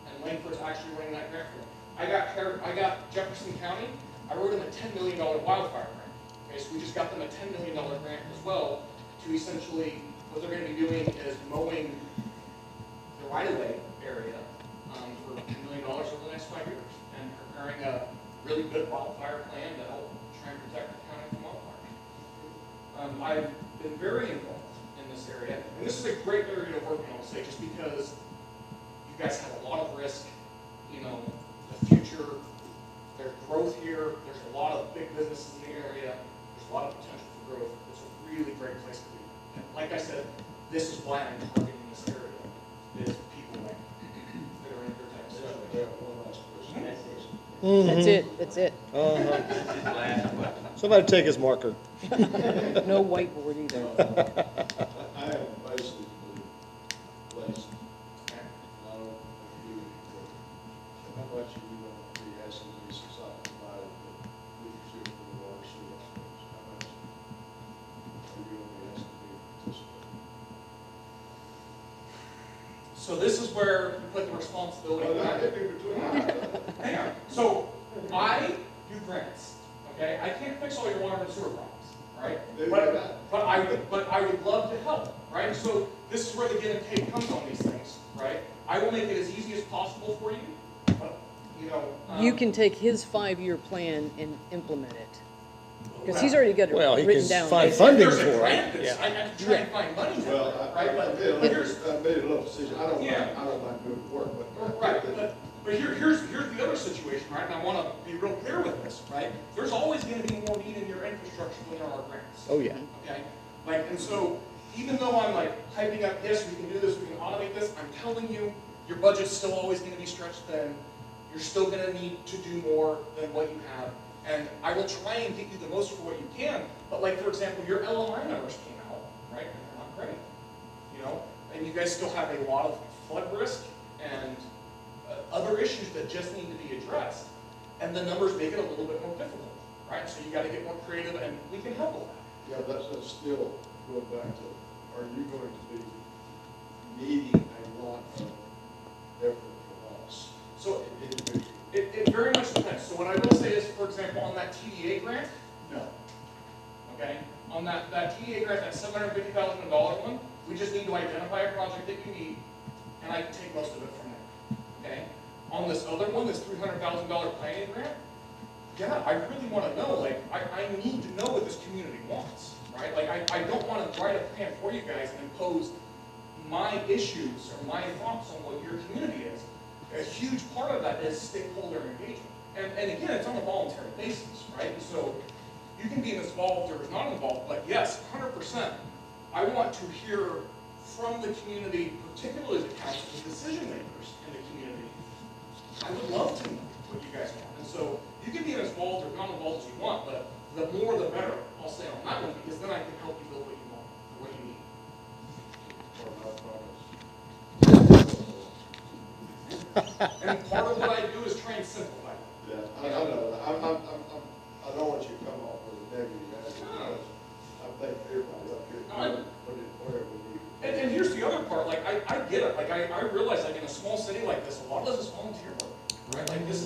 And Langford's actually running that grant for me. I got Jefferson County, I wrote them a $10 million wildfire grant. Okay, so we just got them a $10 million grant as well to essentially, what they're gonna be doing is mowing the right-of-way area for $10 million over the next 5 years and preparing a really good wildfire plan to help try and protect the county from wildfires. I've been very involved in this area, and this is a great area to work in, I'll say, just because you guys have a lot of risk, you know, the future, there's growth here, there's a lot of big businesses in the area, there's a lot of potential for growth. It's a really great place to be. And like I said, this is why I'm targeting this area, is people like that are in your type of situation. One last question. That's it. This is last question. Somebody take his marker. No whiteboard either. I have basically placed, I don't know if you, how much are you going to be asking me since I provided the leadership for the water sewer operations? How much are you going to be asking me to participate? So this is where you put the responsibility. Well, I didn't even do it. Hang on. So I do grants, okay? I can't fix all your water and sewer problems, right? But I would love to help, right? So this is where the give and take comes on these things, right? I will make it as easy as possible for you, but, you know. You can take his 5-year plan and implement it. Because he's already got it Well, he written can down. find If funding there's a for grant, it. that's- I have to try and find money for Well, it, right? But here's, I made a little decision, I don't mind, Yeah. I don't mind moving forward, but. right, but here's the other situation, right? And I want to be real clear with this, right? There's always going to be more need in your infrastructure than there are grants. Oh, yeah. Okay? Like, and so even though I'm like hyping up, yes, we can do this, we can automate this, I'm telling you, your budget's still always going to be stretched thin. You're still going to need to do more than what you have. And I will try and get you the most for what you can. But like, for example, your LMI numbers came out, right? And they're not great, you know? And you guys still have a lot of flood risk and other issues that just need to be addressed. And the numbers make it a little bit more difficult, right? So you got to get more creative, and we can help with that. Yeah, that's still going back to, are you going to be needing a lot of effort from us? So Individually? it very much depends. So what I will say is, for example, on that TDA grant, no. Okay? On that TDA grant, that $750,000 one, we just need to identify a project that you need, and I can take most of it from there. Okay? On this other one, this $300,000 planning grant, yeah, I really want to know, like, I need to know what this community wants, right? Like, I don't want to write a plan for you guys and impose my issues or my thoughts on what your community is. A huge part of that is stakeholder engagement. And again, it's on a voluntary basis, right? So you can be involved or not involved, but yes, 100%. I want to hear from the community, particularly the council, the decision makers in the community. I would love to know what you guys want. And so you can be as involved or not involved as you want, but the more the better, I'll say on that one, because then I can help you build what you want, or what you need.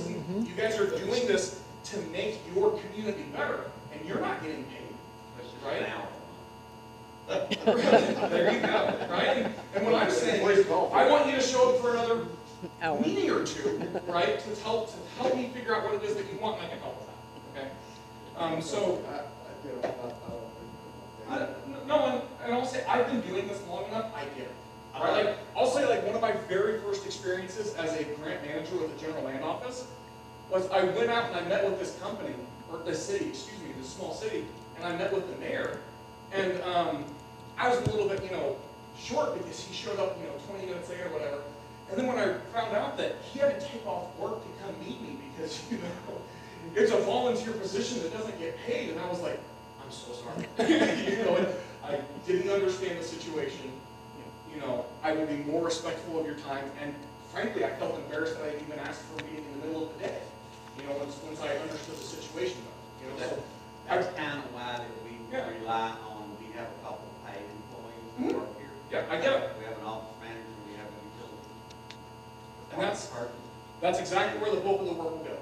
listen, you guys are doing this to make your community better, and you're not getting paid, right? There you go, right? And what I'm saying is, I want you to show up for another meeting or two, right, to help me figure out what it is that you want, and I can help with that, okay? No, and I'll say, I've been doing this long enough, I get it. Right? Like, I'll say, like, one of my very first experiences as a grant manager with the General Land Office was I went out and I met with this company, or this city, excuse me, this small city, and I met with the mayor, and I was a little bit, short because he showed up, 20 minutes later or whatever. And then when I found out that he had to take off work to come meet me because, it's a volunteer position that doesn't get paid, and I was like, I'm so sorry. And I didn't understand the situation. I would be more respectful of your time, and frankly, I felt embarrassed that I even asked for a meeting in the middle of the day. Once I understood the situation. That's kind of why that we rely on, we have a couple of paid employees that work here. Yeah, I get it. We have an office manager, we have a utility. And that's exactly where the bulk of the work will go,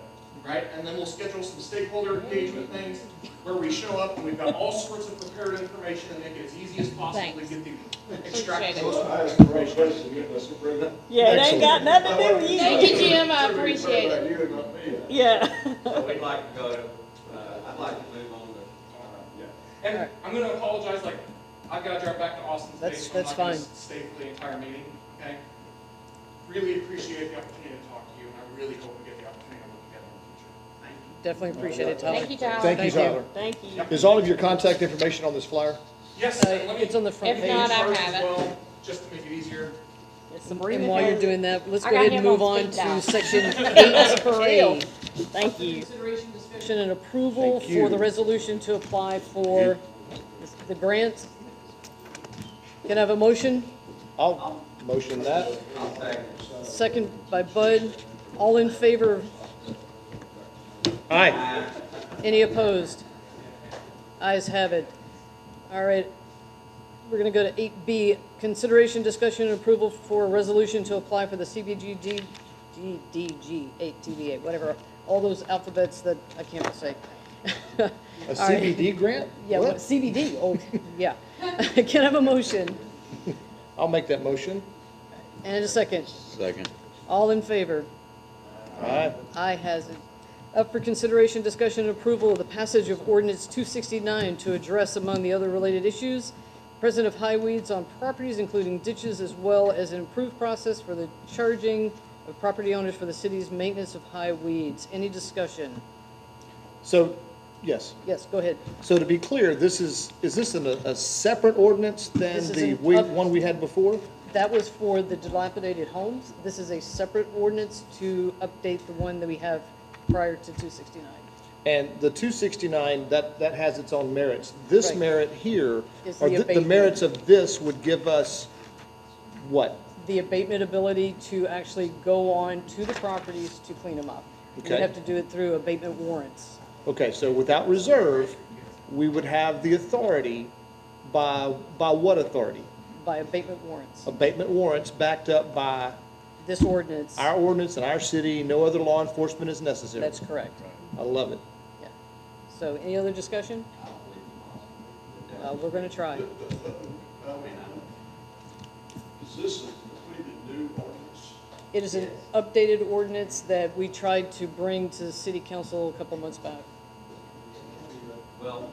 right? And then we'll schedule some stakeholder engagement things where we show up and we've got all sorts of prepared information and make it as easy as possible to get the extract most of the information. Yeah, it ain't got nothing to do with you. Thank you, Jim, I appreciate it. Yeah. So we'd like to go to, I'd like to move on to, And I'm going to apologize, like, I've got to drive back to Austin today, That's so I'm not going to fine. stay for the entire meeting, okay? Really appreciate the opportunity to talk to you, and I really hope we get the opportunity to work together in the future. Thank you. Definitely appreciate it, Tyler. Thank you, Tyler. Thank you, Tyler. Thank you. Is all of your contact information on this flyer? Yes, and let me It's on the front If page. not, I charge have as it. well, just to make it easier. And while you're doing that, let's I go got ahead and him move on on speed to dial. section 8A. Thank you. Consideration, discussion, and approval Thank you. for the resolution to apply for the grant. Can I have a motion? I'll motion that. I'll second. Second by Bud. All in favor? Aye. Any opposed? Ayes have it. All right. We're going to go to 8B, consideration, discussion, and approval for a resolution to apply for the CBGG, GDG, 8TVA, whatever, all those alphabets that I can't say. A All right. CBD grant? Yeah, What? CBD, oh, yeah. Can I have a motion? I'll make that motion. And a second. Second. All in favor? Aye. Aye has it. Up for consideration, discussion, and approval of the passage of ordinance 269 to address, among the other related issues, presence of high weeds on properties, including ditches, as well as an improved process for the charging of property owners for the city's maintenance of high weeds. Any discussion? So, yes. Yes, go ahead. So to be clear, is this a separate ordinance than This is the an one we had before? That was for the dilapidated homes. This is a separate ordinance to update the one that we have prior to 269. And the 269, that has its own merits. This Right. merit here, Is or the the abatement. merits of this would give us what? The abatement ability to actually go on to the properties to clean them up. We'd Okay. have to do it through abatement warrants. Okay, so without reserve, we would have the authority by what authority? By abatement warrants. Abatement warrants backed up by This ordinance, our ordinance in our city, no other law enforcement is necessary. that's correct. I love it. Yeah. So any other discussion? We're gonna try. Is this a completely new ordinance? It is an updated ordinance that we tried to bring to city council a couple months back. Well,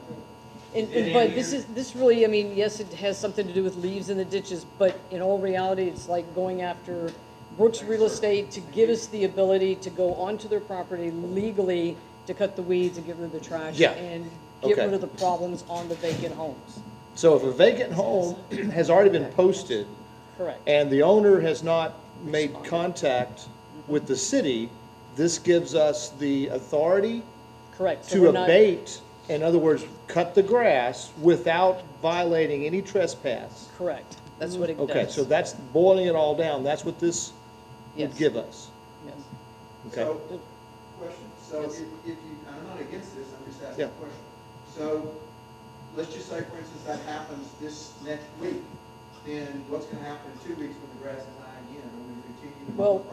But this really, I mean, yes, it has something to do with leaves in the ditches, but in all reality, it's like going after Brooks Real Estate to give us the ability to go onto their property legally to cut the weeds and get rid of the trash. Yeah. And get Okay. rid of the problems on the vacant homes. So if a vacant home has already been posted Correct. and the owner has not made contact with the city, this gives us the authority Correct. So to we're not- abate, in other words, cut the grass without violating any trespass. Correct. That's what it does. Okay, so that's boiling it all down. That's what this would Yes. give us. Yes. Okay. So, question, so Yes. if you, I'm not against this, I'm just asking Yeah. a question. So, let's just say, for instance, that happens this next week, then what's gonna happen in 2 weeks when the grass is high again? Are we continue Well,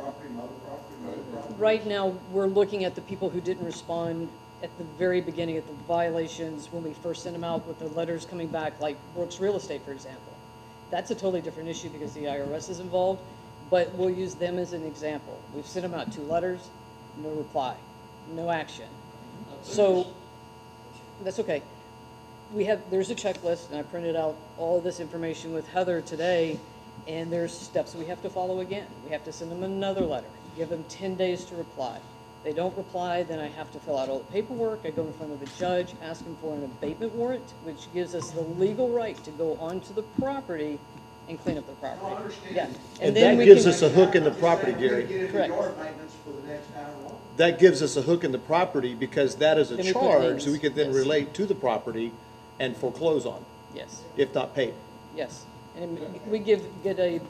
right now, we're looking at the people who didn't respond at the very beginning of the violations when we first sent them out with the letters coming back, like Brooks Real Estate, for example. That's a totally different issue because the IRS is involved, but we'll use them as an example. We've sent them out 2 letters, no reply, no action. So, that's okay. There's a checklist, and I printed out all of this information with Heather today, and there's steps we have to follow again. We have to send them another letter, give them 10 days to reply. They don't reply, then I have to fill out all the paperwork. I go in front of a judge, ask them for an abatement warrant, which gives us the legal right to go onto the property and clean up the property. I understand. Yeah. And then that we gives can- us a hook in the property, Gary. Get into Correct. yard maintenance for the next hour long. That gives us a hook in the property because that is a Then we put charge liens, we could then yes. relate to the property and foreclose on, Yes, if not paid. yes. And we get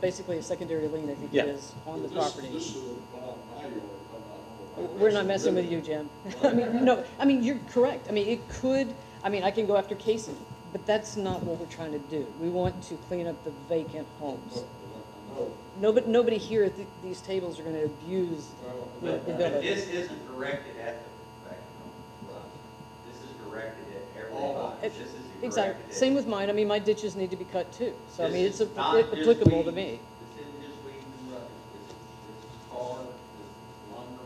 basically a secondary lien, I think Yeah. it is, on the property. This is about my yard, about We're not messing with you, Jim. You're correct. I mean, it could, I can go after Casey, but that's not what we're trying to do. We want to clean up the vacant homes. Nobody here at these tables are gonna abuse the But ability. this isn't directed at the professional. This is directed at everybody. This is Exactly. directed at- Same with mine. My ditches need to be cut too. So, This it's is not just applicable to weeds. me. This isn't just weeds and rubbish. This is tar, this is lumber,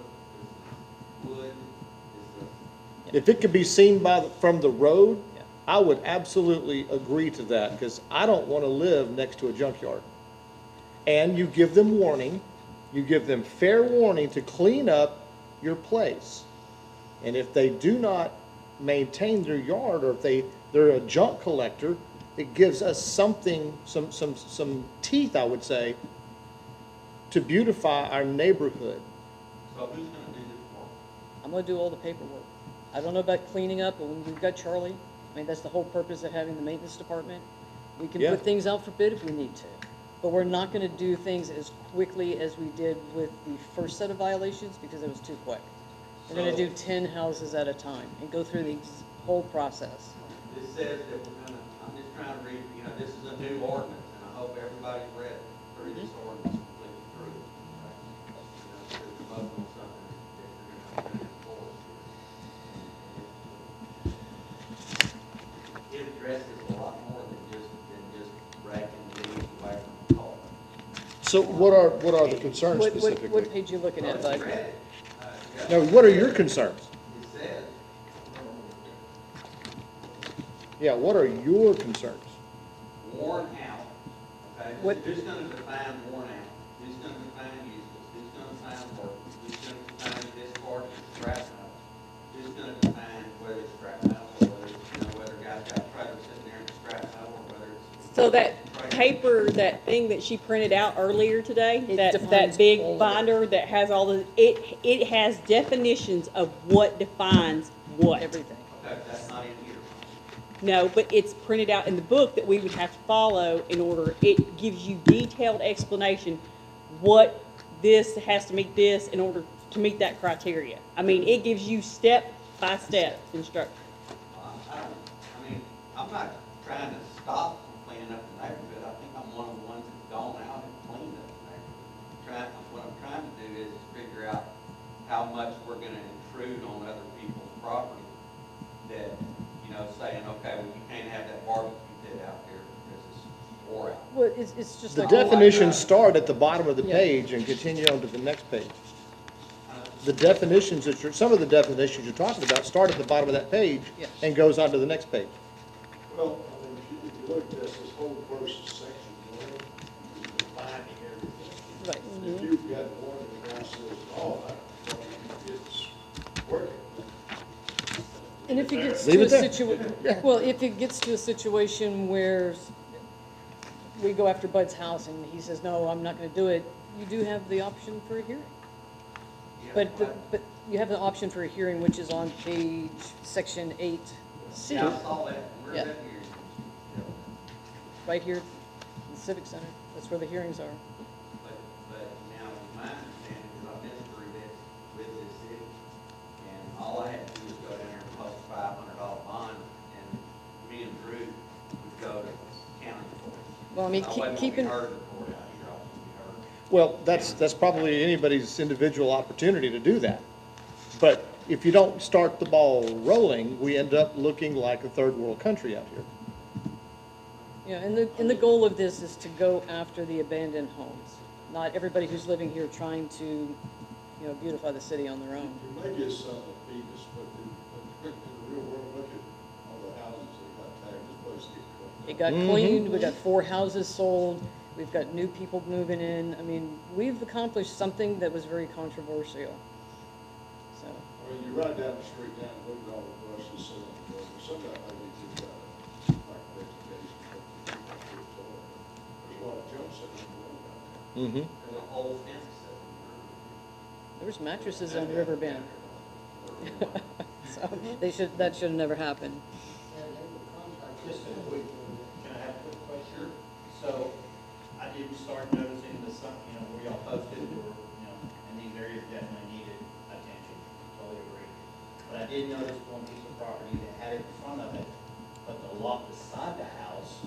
this is wood, this is. If it could be seen from the road, Yeah. I would absolutely agree to that, because I don't want to live next to a junkyard. And you give them warning, you give them fair warning to clean up your place. And if they do not maintain their yard, or if they're a junk collector, it gives us something, some teeth, I would say, to beautify our neighborhood. So who's gonna do this work? I'm gonna do all the paperwork. I don't know about cleaning up, but we've got Charlie. That's the whole purpose of having the maintenance department. We can Yeah. put things out for bid if we need to. But we're not gonna do things as quickly as we did with the first set of violations because it was too quick. We're gonna do 10 houses at a time and go through the whole process. This says that we're gonna, I'm just trying to read, this is a new ordinance, and I hope everybody's read through this ordinance completely through. Because we're voting on something that you're gonna enforce. It addresses a lot more than just racking leaves away from the culvert. So what are the concerns What specifically? page you looking at, bud? Read it. Now, what are your concerns? It says, Yeah, what are your concerns? worn out, okay? What- Who's gonna define worn out? Who's gonna define useless? Who's gonna define worthless? Who's gonna define discard or scrap metal? Who's gonna define whether it's scrap metal or whether it's, whether a guy's got a trailer sitting there in scrap metal or whether it's. So that paper, that thing that she printed out earlier today, It that defines big all of it. binder that has all the, it has definitions of what defines what. Everything. Okay, that's not in here. No, but it's printed out in the book that we would have to follow in order, it gives you detailed explanation what this has to meet this in order to meet that criteria. It gives you step-by-step instruction. I'm not trying to stop from cleaning up the neighborhood. I think I'm one of the ones that's gone out and cleaned up the neighborhood. What I'm trying to do is figure out how much we're gonna intrude on other people's property that, saying, okay, well, you can't have that barbecue pit out there because it's wore out. Well, it's just The like. definitions start at the bottom of the Yeah. page and continue on to the next page. The definitions some of the definitions you're talking about start at the bottom of that page Yes. and goes on to the next page. Well, if you look at this whole first section, is defining everything. Right. If you've got one that now says, oh, it's working. And if it gets Leave to a it there. situation, well, if it gets to a situation where we go after Bud's house and he says, no, I'm not gonna do it, you do have the option for a hearing. But you have the option for a hearing, which is on page, section 8C, Yeah, I saw that. Where's Yeah. that here? right here in the Civic Center. That's where the hearings are. But now, my understanding is I've been through this with this city, and all I had to do was go down there and post a $500 bond, and me and Drew would go to county court. Well, I wasn't keep in, gonna be heard in court out here, I was gonna be heard. Well, that's probably anybody's individual opportunity to do that. But if you don't start the ball rolling, we end up looking like a third world country out here. Yeah, and the goal of this is to go after the abandoned homes, not everybody who's living here trying to, you know, beautify the city on their own. You may get some that beat us, but in the real world, look at all the houses that got tagged, this place get It got cleaned, we got 4 houses sold, we've got new people moving in. I mean, we've accomplished something that was very controversial. So, I mean, you ride down the street now and look at all the buses sitting on the road, some of that maybe just like vegetation, but there's a lot of junk sitting on the road out there. Mm-hmm. And the whole fence there's mattresses on Riverbend. So, that should have never happened. Just a quick, can I have a quick question? So, I didn't start noticing the sun, you know, where y'all posted, or, you know, and these areas definitely needed attention, totally agree. But I did notice one piece of property that had it in front of it, but the lot beside the house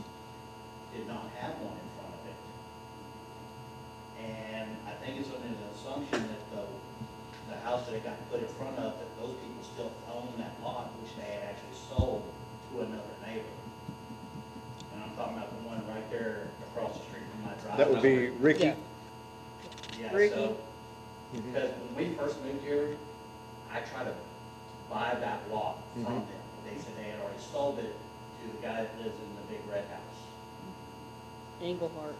did not have one in front of it. And I think it's under the assumption that the house that it got put in front of, that those people still own that lot, which they had actually sold to another neighbor. And I'm talking about the one right there across the street from my driveway. That would be Ricky. Yeah. Yeah, Ricky. so, because when we first moved here, I tried to buy that lot from them. They said they had already sold it to the guy that lives in the big red house. Engelhart.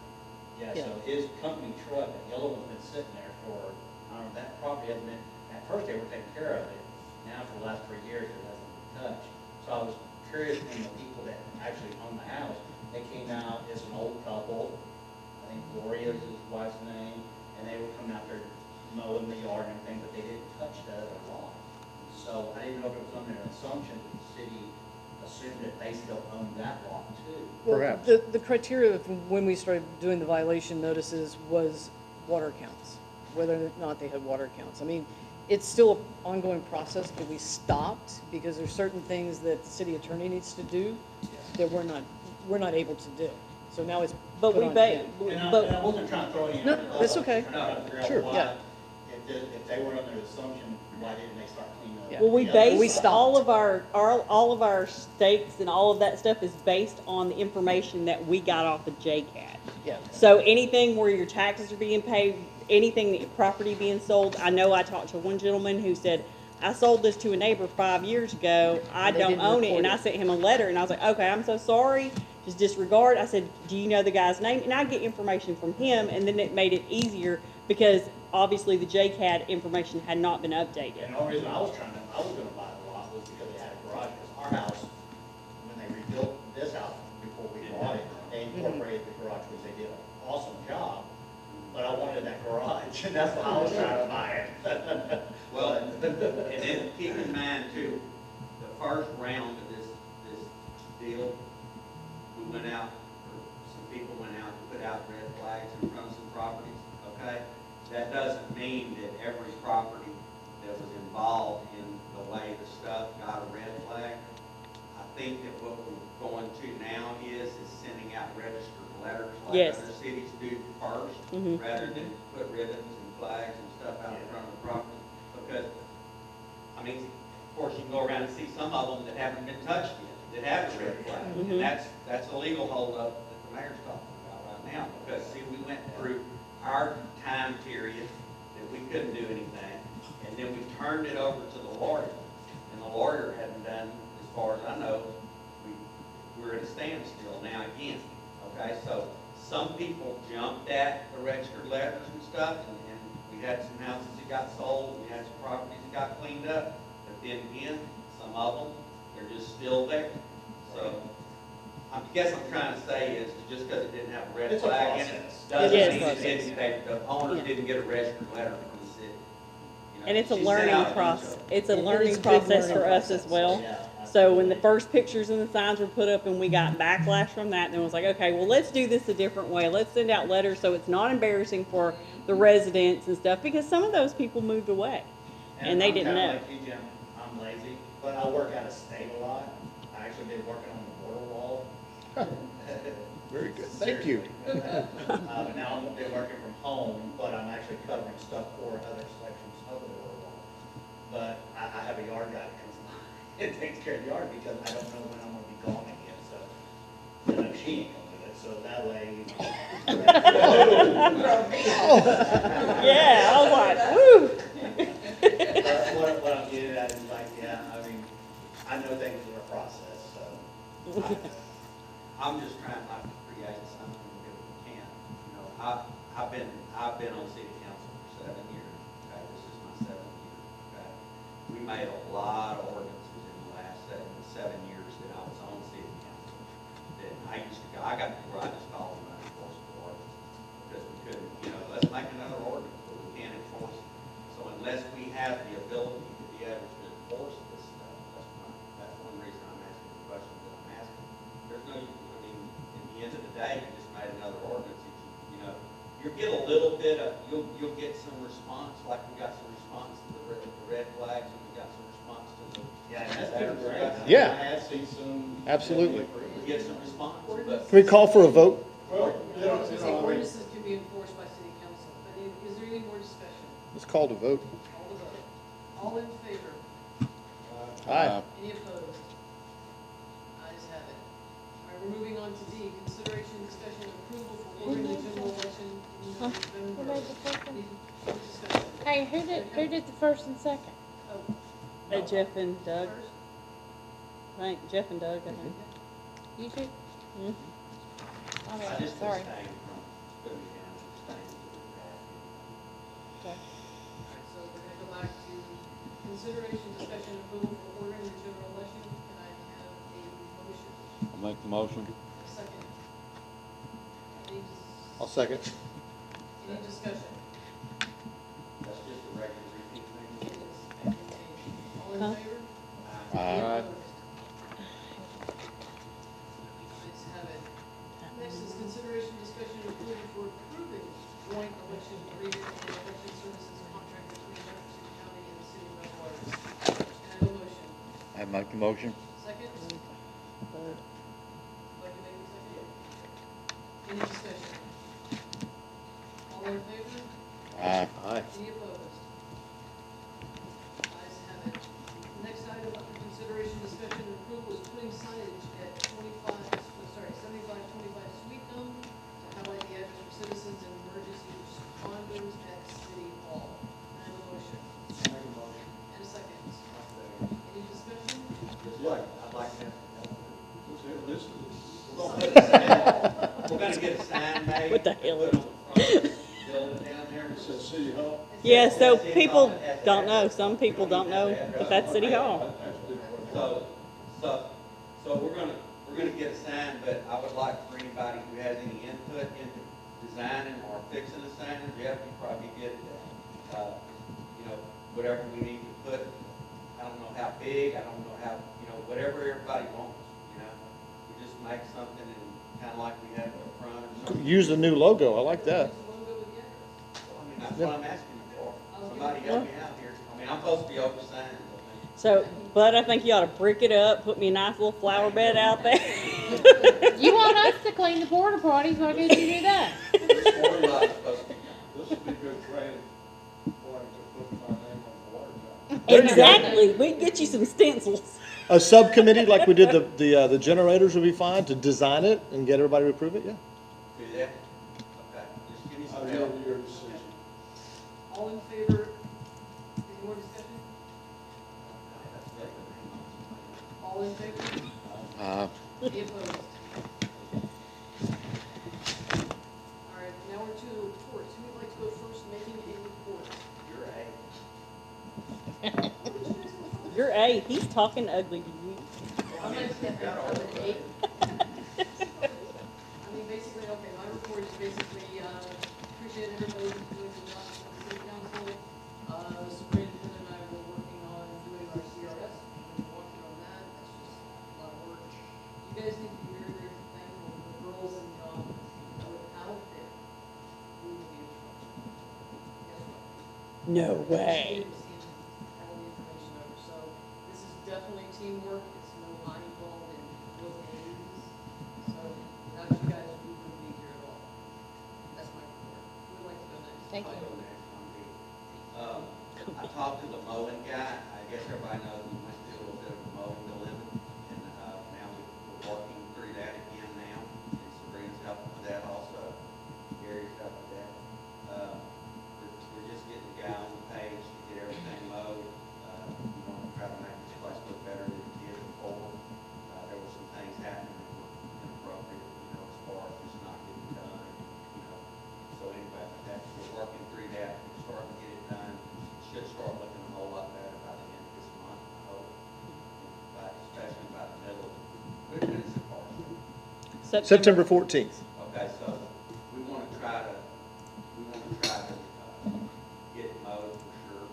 Yeah, Yeah. so his company truck, that yellow one's been sitting there for, I don't know, that property hasn't been, at first they were taking care of it. Now for the last 3 years, it hasn't been touched. So I was curious when the people that actually own the house, they came out as an old couple. I think Gloria is his wife's name, and they were coming out there mowing the yard and everything, but they didn't touch the other lawn. So I didn't know if it was under an assumption that the city assumed that they still owned that lot too. Well, Perhaps. the criteria of when we started doing the violation notices was water counts, whether or not they had water counts. I mean, it's still an ongoing process, but we stopped because there's certain things that the city attorney needs to do that we're not able to do. So now it's But put we on ba- him. And I but, wasn't trying to throw any. No, under the that's bus. okay. I'm trying to figure out Sure. why, Yeah. if they were under the assumption, why didn't they start cleaning up? Yeah. well, we the other base We side? stopped. all of our stakes and all of that stuff is based on the information that we got off of JCAT. Yeah. So anything where your taxes are being paid, anything that your property being sold, I know I talked to one gentleman who said, I sold this to a neighbor 5 years ago, I And they don't didn't own it, report and I it. sent him a letter, and I was like, okay, I'm so sorry, just disregard. I said, do you know the guy's name? And I get information from him, and then it made it easier, because obviously the JCAT information had not been updated. And the only reason I was gonna buy the lot was because it had a garage, because our house, when they rebuilt this house before we bought it, they incorporated the garage, which they did an awesome job, but I wanted that garage, and that's why I was trying to buy it. Well, and then keep in mind too, the first round of this deal, we went out, or some people went out and put out red flags in front of some properties, okay? That doesn't mean that every property that was involved in the way the stuff got a red flag. I think that what we're going to now is sending out registered letters like Yes. other cities do first, Mhm. rather than put ribbons and flags and stuff out in front of the property. Because, I mean, of course, you can go around and see some of them that haven't been touched yet, that have the red flag. Mhm. And that's a legal holdup that the mayor's talking about right now. Because, see, we went through our time period that we couldn't do anything, and then we turned it over to the lawyer. And the lawyer hadn't done, as far as I know, we're at a standstill now again. Okay, so some people jumped at the registered letters and stuff, and we had some houses that got sold, we had some properties that got cleaned up, but then again, some of them, they're just still there. So, I guess I'm trying to say is, just because it didn't have a red It's a flag in it, process. doesn't It is mean a it didn't, the owners Yeah. didn't get a registered letter from the city. You know, And it's a she sent learning out a bunch process, of- it's a It is learning a big process learning for us as process. well. Yeah, So when the first pictures and the signs were put up and we got backlash from that, then it was like, okay, well, let's do this a different way. Let's send out letters so it's not embarrassing for the residents and stuff, because some of those people moved away and they I'm didn't kinda know. like you, Jim, I'm lazy, but I work out of state a lot. I actually been working on the border wall Very good, thank you. But now I'm gonna be working from home, but I'm actually covering stuff for other sections of the borough. But I have a yard guy that comes by and takes care of the yard because I don't know when I'm gonna be gone again, so. You know, she ain't gonna do it, so that way. Yeah, I was like, woo. But what I'm getting at is like, yeah, I mean, I know things are a process, so. I'm just trying not to create something that we can't. You know, I've been on city council for 7 years. Okay, this is my 7th year. Okay, we made a lot of ordinances in the last 7 years that I was on city council. That I got to where I just called them unenforceable ordinances because we couldn't. You know, let's make another ordinance, but we can't enforce it. So unless we have the ability to be able to enforce this stuff, that's one reason I'm asking the questions that I'm asking. There's no, I mean, at the end of the day, you just made another ordinance. If you know, you'll get a little bit of, you'll get some response, like we got some response to the red flags, and we got some response to the. Yeah, and that's been great. Yeah. I have seen some. Absolutely. We get some response, but. Can we call for a vote? Well, I was gonna say ordinances can be enforced by city council, but is there any more discussion? Let's call to vote. Call the vote. All in favor? Aye. Any opposed? Ayes have it. All right, we're moving on to D, consideration, discussion, and approval for ordering the general election in November. Who made the second? Any discussion? Hey, who did the first and second? Oh, Jeff and Doug. first? I think Jeff and Doug, I think. You two? Mhm. I mean, I just sorry. abstained from putting it down, abstained from the draft. All Okay. right, so we're gonna go back to consideration, discussion, and approval for ordering the general election. Can I have a motion? I'll make the motion. A second? Any I'll second. any discussion? That's just a regular repeat thing. It is. All in Huh? favor? Aye. Opposed? Ayes have it. Next is consideration, discussion, and approval for approving joint election agreement and election services contract between Jefferson County and the city of Bell Waters. Can I have a motion? I make the motion. Second? Third. Like to make a second? Any discussion? All in favor? Aye. Aye. Any opposed? Ayes have it. Next item under consideration, discussion, and approval is putting signage at 7525 Sweetgum to highlight the address for citizens and emergency responders at City Hall. Can I have a motion? And a second. Any discussion? Just like, I'd like to have. We're gonna get a sign made. What the hell put is on the front, build it down there. City Hall. Yeah, so people don't know, some people don't know that that's City Hall. So we're gonna get a sign, but I would like for anybody who has any input into designing or fixing a sign, Jeff, you probably get, you know, whatever we need to put. I don't know how big, I don't know how, you know, whatever everybody wants, you know. We just make something and kinda like we have at the front or something. Use the new logo, I like that. Use the logo with the address. I mean, that's what I'm asking you for. Somebody help me out here. I mean, I'm supposed to be over signs, I think. So, but I think you ought to brick it up, put me a nice little flower bed out there. You want us to clean the porta potties, why can't you do that? There's 4 lots supposed to be. This would be good training for him to put my name on the water tower. There you go. Exactly, we can get you some stencils. A subcommittee like we did the generators would be fine to design it and get everybody to approve it, yeah. Do that? Okay, just give me I some yield help. to your decision. All in favor? Any more discussion? All in favor? Any opposed? All right, now we're to the reports. Who would like to go first making a report? You're A. You're A, he's talking ugly to you. I'm an eight. I mean, basically, okay, my report is basically, appreciate everybody doing the job for the city council. Sabrina and I were working on doing our CRS, we've been working on that, that's just a lot of work. You guys need to be very, very thankful for the girls and, without them, we would be in trouble. Guess what? No way. All the information over, so this is definitely teamwork, it's no I involved in no names. So without you guys, we wouldn't be here at all. That's my report. Who would like to go next? Thank I'll you. go next on the, I talked to the mowing guy, I guess everybody knows we went through a little bit of a mowing dilemma, and, now we're working through that again now, and Sabrina's helping with that also, Gary's helping with that. We're just getting the guy on the page to get everything mowed, we want to try to make this place look better than it did before. There were some things happening that were inappropriate, as far as just not getting done, so anyway, we're working through that, we're starting to get it done. It should start looking a whole lot better by the end of this month, I hope. Especially by the middle, when is it partial? September 14th. Okay, so we want to try to, get it mowed for sure,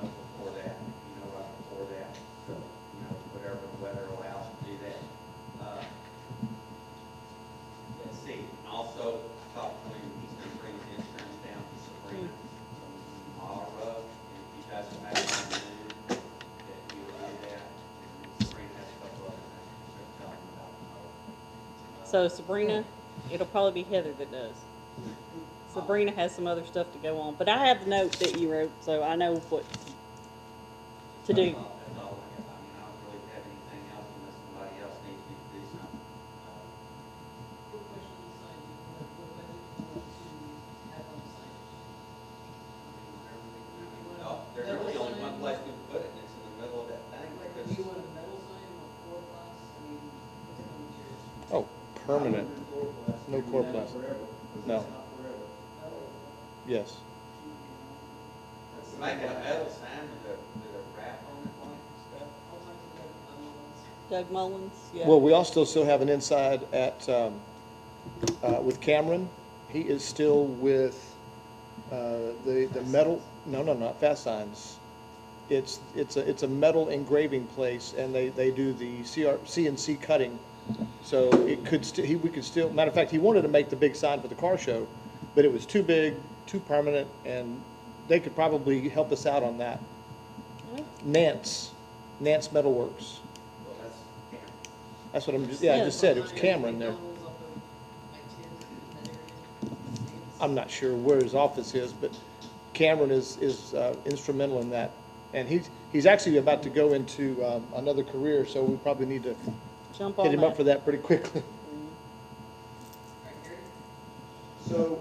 before that, right before that. So, whatever the weather allows to do that. Let's see, and also talk to him, he's going to bring his insurance down to Sabrina from Mile Road. And if you guys have afternoon, that you will do that. And Sabrina has a couple other things to tell him about the mower. So Sabrina, it'll probably be Heather that does. Sabrina has some other stuff to go on, but I have the note that you wrote, so I know what to do. That's all I have. I don't really have anything else unless somebody else needs me to do something. Quick question on the sign. What budget do you want to have on the sign? No, there's really only one place we can put it, and it's in the middle of that thing. Like, do you want a metal sign or chloroplast? I mean, what type of materials? Oh, permanent. No chloroplast. No. Yes. Making a metal sign with a wrap on it, like, and stuff. All types of metal ones. Doug Mullins, yeah. Well, we also still have an inside at, with Cameron. He is still with, the metal, no, not Fast Signs. It's a metal engraving place, and they do the CNC cutting. So it could we could still, matter of fact, he wanted to make the big sign for the car show, but it was too big, too permanent, and they could probably help us out on that. Nance Metalworks. Well, that's Cameron. That's what I just said, it was Cameron there. McDonald's off of I-10 in that area. I'm not sure where his office is, but Cameron is instrumental in that. And he's actually about to go into another career, so we probably need to Jump on hit him up that. for that pretty quickly. Right, Gary? So,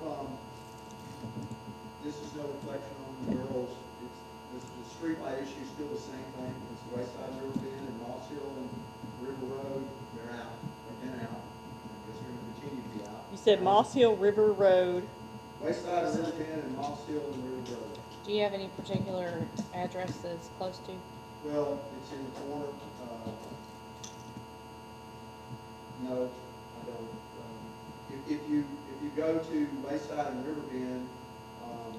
this is no reflection on the girls. The streetlight issue is still the same thing. It's Wayside River Bend and Moss Hill and River Road. They're out. They've been out. I guess they're gonna continue to be out. You said Moss Hill River Road. Wayside River Bend and Moss Hill and River Road. Do you have any particular address that's close to? Well, it's in the corner. No, I don't. If you go to Wayside and River Bend,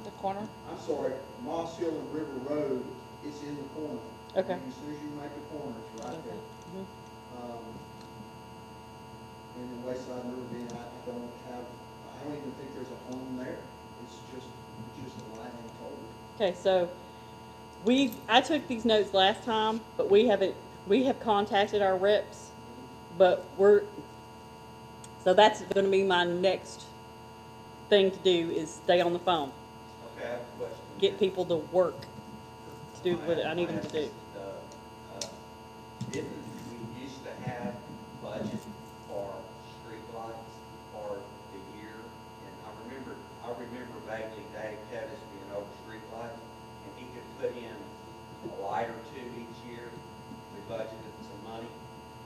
The corner? I'm sorry, Moss Hill and River Road, it's in the corner. Okay. As soon as you make the corner, it's right there. Mhm. And in Wayside and River Bend, I don't even think there's a home there. It's just a line and pole. Okay, so I took these notes last time, but we have contacted our reps, but so that's gonna be my next thing to do is stay on the phone, Okay, I have a question. get people to work, to do what I need them to do. Didn't we used to have budget for streetlights for the year? And I remember vaguely Dave Pettis being over streetlights, and he could put in a light or two each year. We budgeted some money,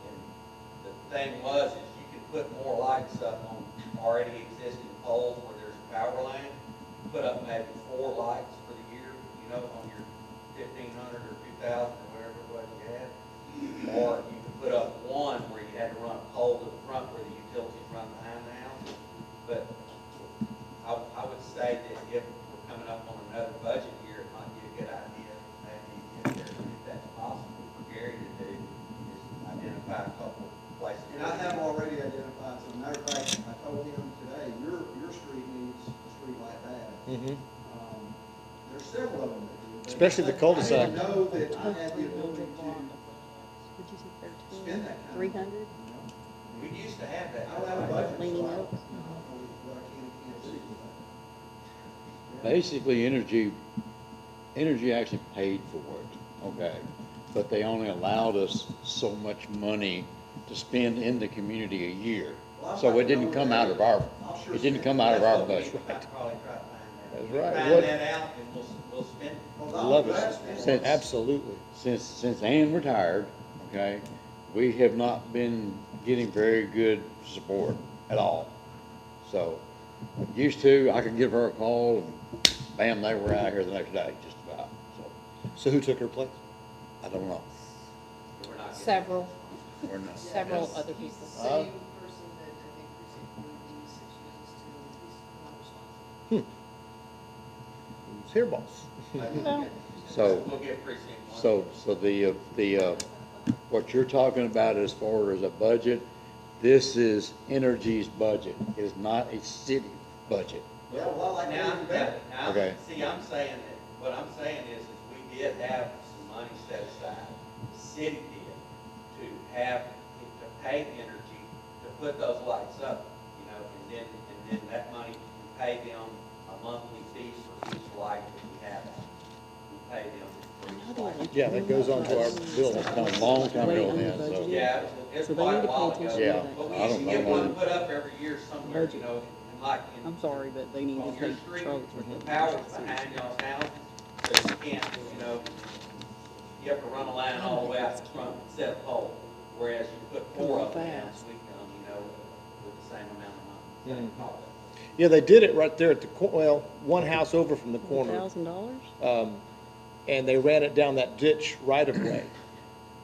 and the thing was, is you can put more lights up on already existing poles where there's a power line. Put up maybe 4 lights for the year, on your 1,500 or 2,000 or whatever it was you had. Or you could put up one where you had to run a pole to the front where the utilities run behind the house. But I would say that if we're coming up on another budget year, it might be a good idea, maybe if that's possible for Gary to do, is identify a couple of places. And I have already identified some. Matter of fact, I told him today, your street needs a street like that. Mm-hmm. There's several of them that do. But Especially the cul-de-sac. I didn't know that I had the ability to Would you say 13? spend that kind of 300? money, We used to have that. I don't have a budget, Leaning so I don't Oaks. know what I can and can't do. Basically, energy actually paid for it, okay? But they only allowed us so much money to spend in the community a year. So it didn't come out of our, it didn't come out of our budget. I'd probably try to find That's that. right. Find What- that out and we'll spend it. Well, I I'm love glad it. it's- Since- Absolutely. Since Ann retired, okay, we have not been getting very good support at all. So, used to, I could give her a call and bam, they were out here the next day, just about, so, So who took her place? I don't know. We're not getting- Several, We're not. several other people. He's the same person that I think precinct 46 uses to, he's not responsible. Who's here, boss? So, We'll get precinct one. so what you're talking about as far as a budget, this is Energy's budget. It is not a city budget. Yeah, well, I like that even better. Now, Okay. see, I'm saying that, what I'm saying is we did have some money set aside, the city did, to have, to pay Energy to put those lights up, you know, and then that money, we pay them a monthly fee for each light that we have. We pay them for each light. Yeah, that goes on to our bill. It's been a long time ago then, so. Yeah, it's So they quite need a to while pay ago. attention Yeah. to But that. we I used to don't get know one when. put up every year somewhere, you Budget. know, and like in. I'm sorry, but they need to On your take street, control. the power's behind y'all's house, so you can't, you know, you have to run a line all the way out in front and set a pole. Whereas you put four of them down, Fast. we come, you know, with the same amount of money. Mhm. Yeah, they did it right there at the, well, one house over from the corner. $1,000? And they ran it down that ditch right of way.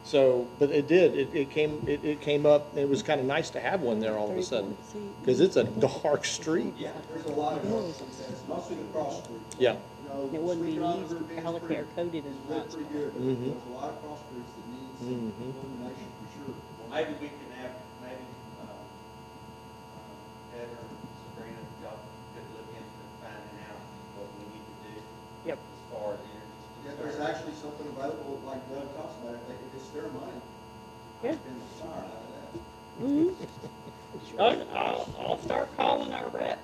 So, but it did, it came up, it was kind of nice to have one there all of a sudden, because it's a dark street. Yeah, there's a lot of roads, mostly the cross streets. Yeah. You know, It wouldn't be Sweet Run used River Bend's color pretty- coded and it's pretty good, but Mhm. there's a lot of cross streets that needs Mhm. illumination for sure. Well, maybe we can have, maybe, Heather or Sabrina, y'all could look into finding out what we need to do. Yep. As far as energy. Yeah, there's actually something available, like Doug talks about, if they could just their money. Yeah. Spend the fire out of that. I'll start calling our rep.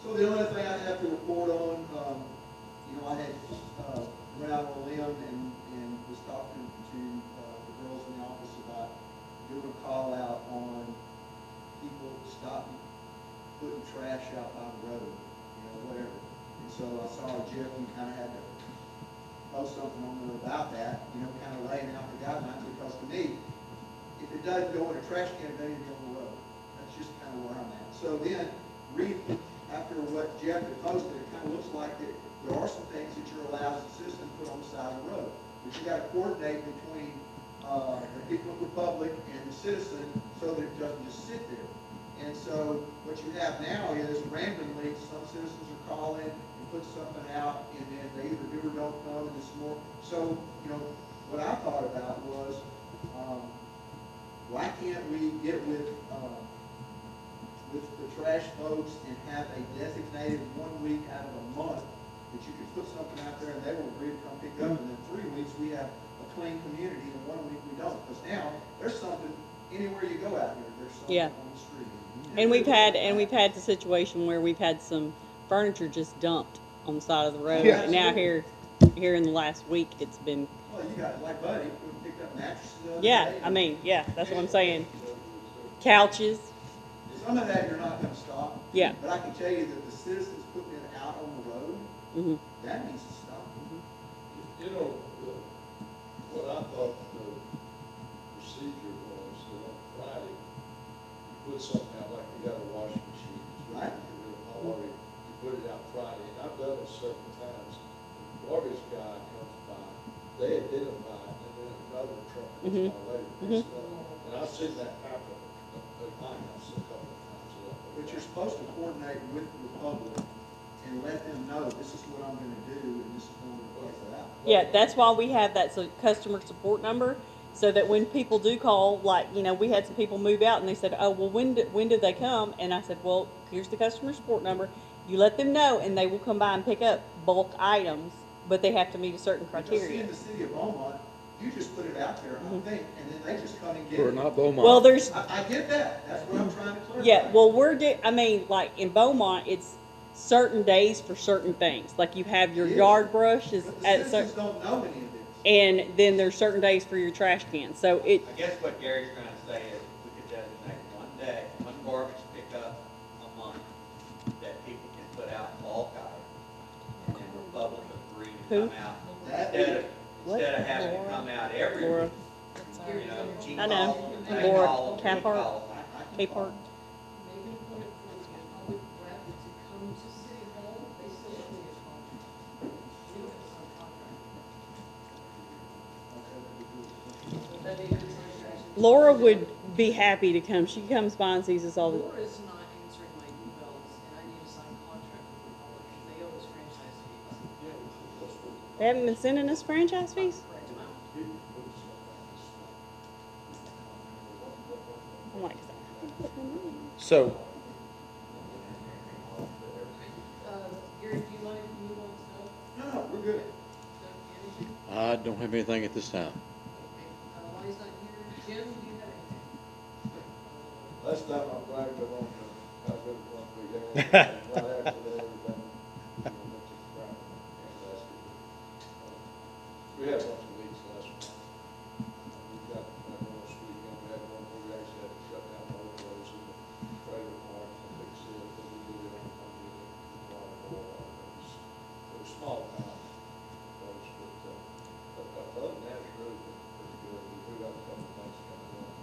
So the only thing I have to report on, you know, I had, went out on a limb and was talking to, the girls in the office about doing a call out on people stopping, putting trash out by the road, you know, whatever. And so I saw Jeff, you kinda had to post something on there about that, you know, kinda laying out the guidelines, because to me, if it doesn't go in a trash can, it doesn't go on the road. That's just kinda where I'm at. So then, after what Jeff had posted, it kinda looks like that there are some things that you're allowed as a citizen to put on the side of the road. But you gotta coordinate between, the people of the public and the citizen so that it doesn't just sit there. And so what you have now is randomly, some citizens are calling and put something out, and then they either do or don't know, and it's more. So, you know, what I thought about was, why can't we get with the trash folks and have a designated 1 week out of a month that you could put something out there and they will agree to come pick up, and then 3 weeks we have a clean community, and 1 week we don't. Because now, there's something, anywhere you go out here, there's something Yeah. on the street. And we've had the situation where we've had some furniture just dumped on the side of the road. Yeah. And now here in the last week, it's been, Well, you got, like Buddy, we picked up mattresses the other yeah, day. I mean, yeah, that's what I'm saying. Couches, Some of that you're not gonna stop. Yeah. But I can tell you that the citizens putting it out on the road, mhm. that needs to stop. You know, what I thought the procedure was, that on Friday, you put something out, like you got a washing machine, it's ready to get rid of my water, you put it out Friday, and I've done it several times. The garbage guy comes by, they identify it, and then another truck comes Mhm. by later, picks it up. And I've seen that happen at my house a couple of times. But you're supposed to coordinate with the public and let them know, this is what I'm gonna do, and this is when we're gonna put it out. Yeah, that's why we have that customer support number, so that when people do call, like, you know, we had some people move out and they said, oh, well, when did they come? And I said, well, here's the customer support number. You let them know and they will come by and pick up bulk items, but they have to meet a certain Because see, criteria. in the city of Beaumont, you just put it out there, I think, and then they just come and get We're it. not Beaumont. Well, there's, I get that, that's what I'm trying to clarify. yeah, well, I mean, like in Beaumont, it's certain days for certain things. Like you have your It is. yard brush is But the at citizens don't know any of this. and then there's certain days for your trash can. So it, I guess what Gary's trying to say is we could designate one day, one garbage pickup a month that people can put out bulk items. And then Republic agree to Who? come out That instead of having to come out every Laura. week. You know, she I know. calls, they Laura call, we Caphart. call. K-Park. Maybe put it for the public rather to come to City Hall, they still have to get a contract. We don't have a contract. Would that be a good contract? Laura would be happy to come. She comes by and sees us all the Laura's not answering my emails, and I need to sign a contract with Republic, because they owe us franchise fees. They haven't been sending us franchise fees? I'm like, So, Gary, do you mind if you want to know? No, we're good. Anything? I don't have anything at this time. Okay, while he's not here, Jim, do you have anything? Last time I bragged on how good it was we had, right after that, everything, we had a bunch of leaks last week. We got, last weekend, we had one where we actually had to shut down the overloads in the trailer park to fix it, but we did it on the water. It was small amount, those, but other than that, it's really been pretty good. We got a couple of things coming up.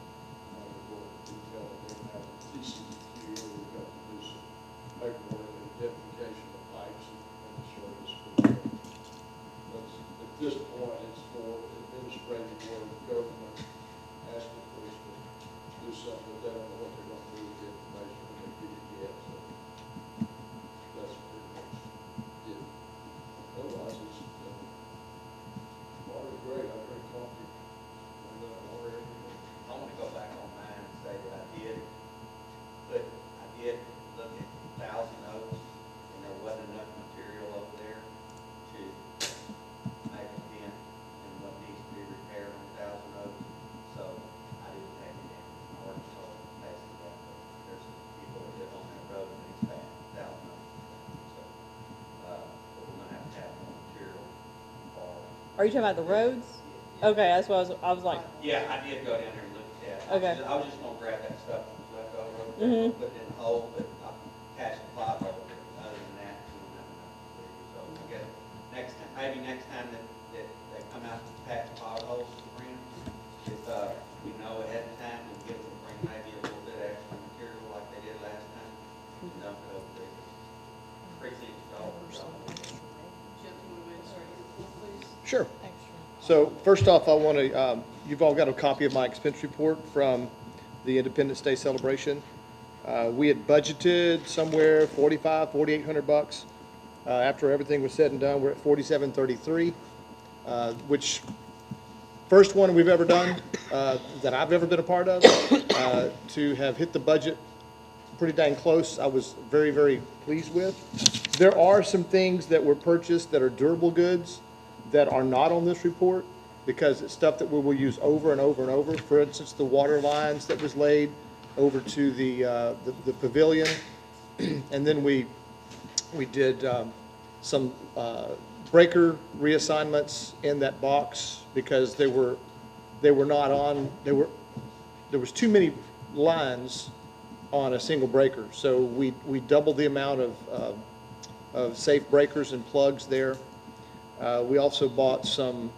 Report detail, we're gonna have the TCEQ, we've got to do some paperwork and identification of pipes and service. At this point, it's more administrative work, government asking for us to do something, but they don't know what they're gonna do with the information when they get it yet, so that's pretty much it. Otherwise, it's, water's great, I drink coffee, and water every day. I want to go back on mine and say that I did look at Thousand Oaks, and there wasn't enough material over there to make a dent in what needs to be repaired on Thousand Oaks, so I didn't take it in. Arkansas passes that, but there's some people that live on that road and it's bad, Thousand Oaks. So, but we're gonna have more material involved. Are you talking about the roads? Okay, that's what I was like, Yeah, I did go down there and look at it. Okay. I was just gonna grab that stuff that was left over, Mhm. put it in the hole, but I patched the pothole, but other than that, we don't have enough to do. So I guess maybe next time that they come out to patch potholes, bring, if, we know ahead of time, we'll give them, bring maybe a little bit extra material like they did last time, and dump it over there. Precinct dollars. Jeff, you want to start your report, please? sure. So first off, I want to, you've all got a copy of my expense report from the Independence Day celebration. We had budgeted somewhere $4,800. After everything was said and done, we're at $4,733, which first one we've ever done, that I've ever been a part of, to have hit the budget pretty dang close. I was very, very pleased with. There are some things that were purchased that are durable goods that are not on this report because it's stuff that we will use over and over and over. For instance, the water lines that was laid over to the pavilion. And then we did some breaker reassignments in that box because they were not on, there was too many lines on a single breaker. So we doubled the amount of safe breakers and plugs there. We also bought some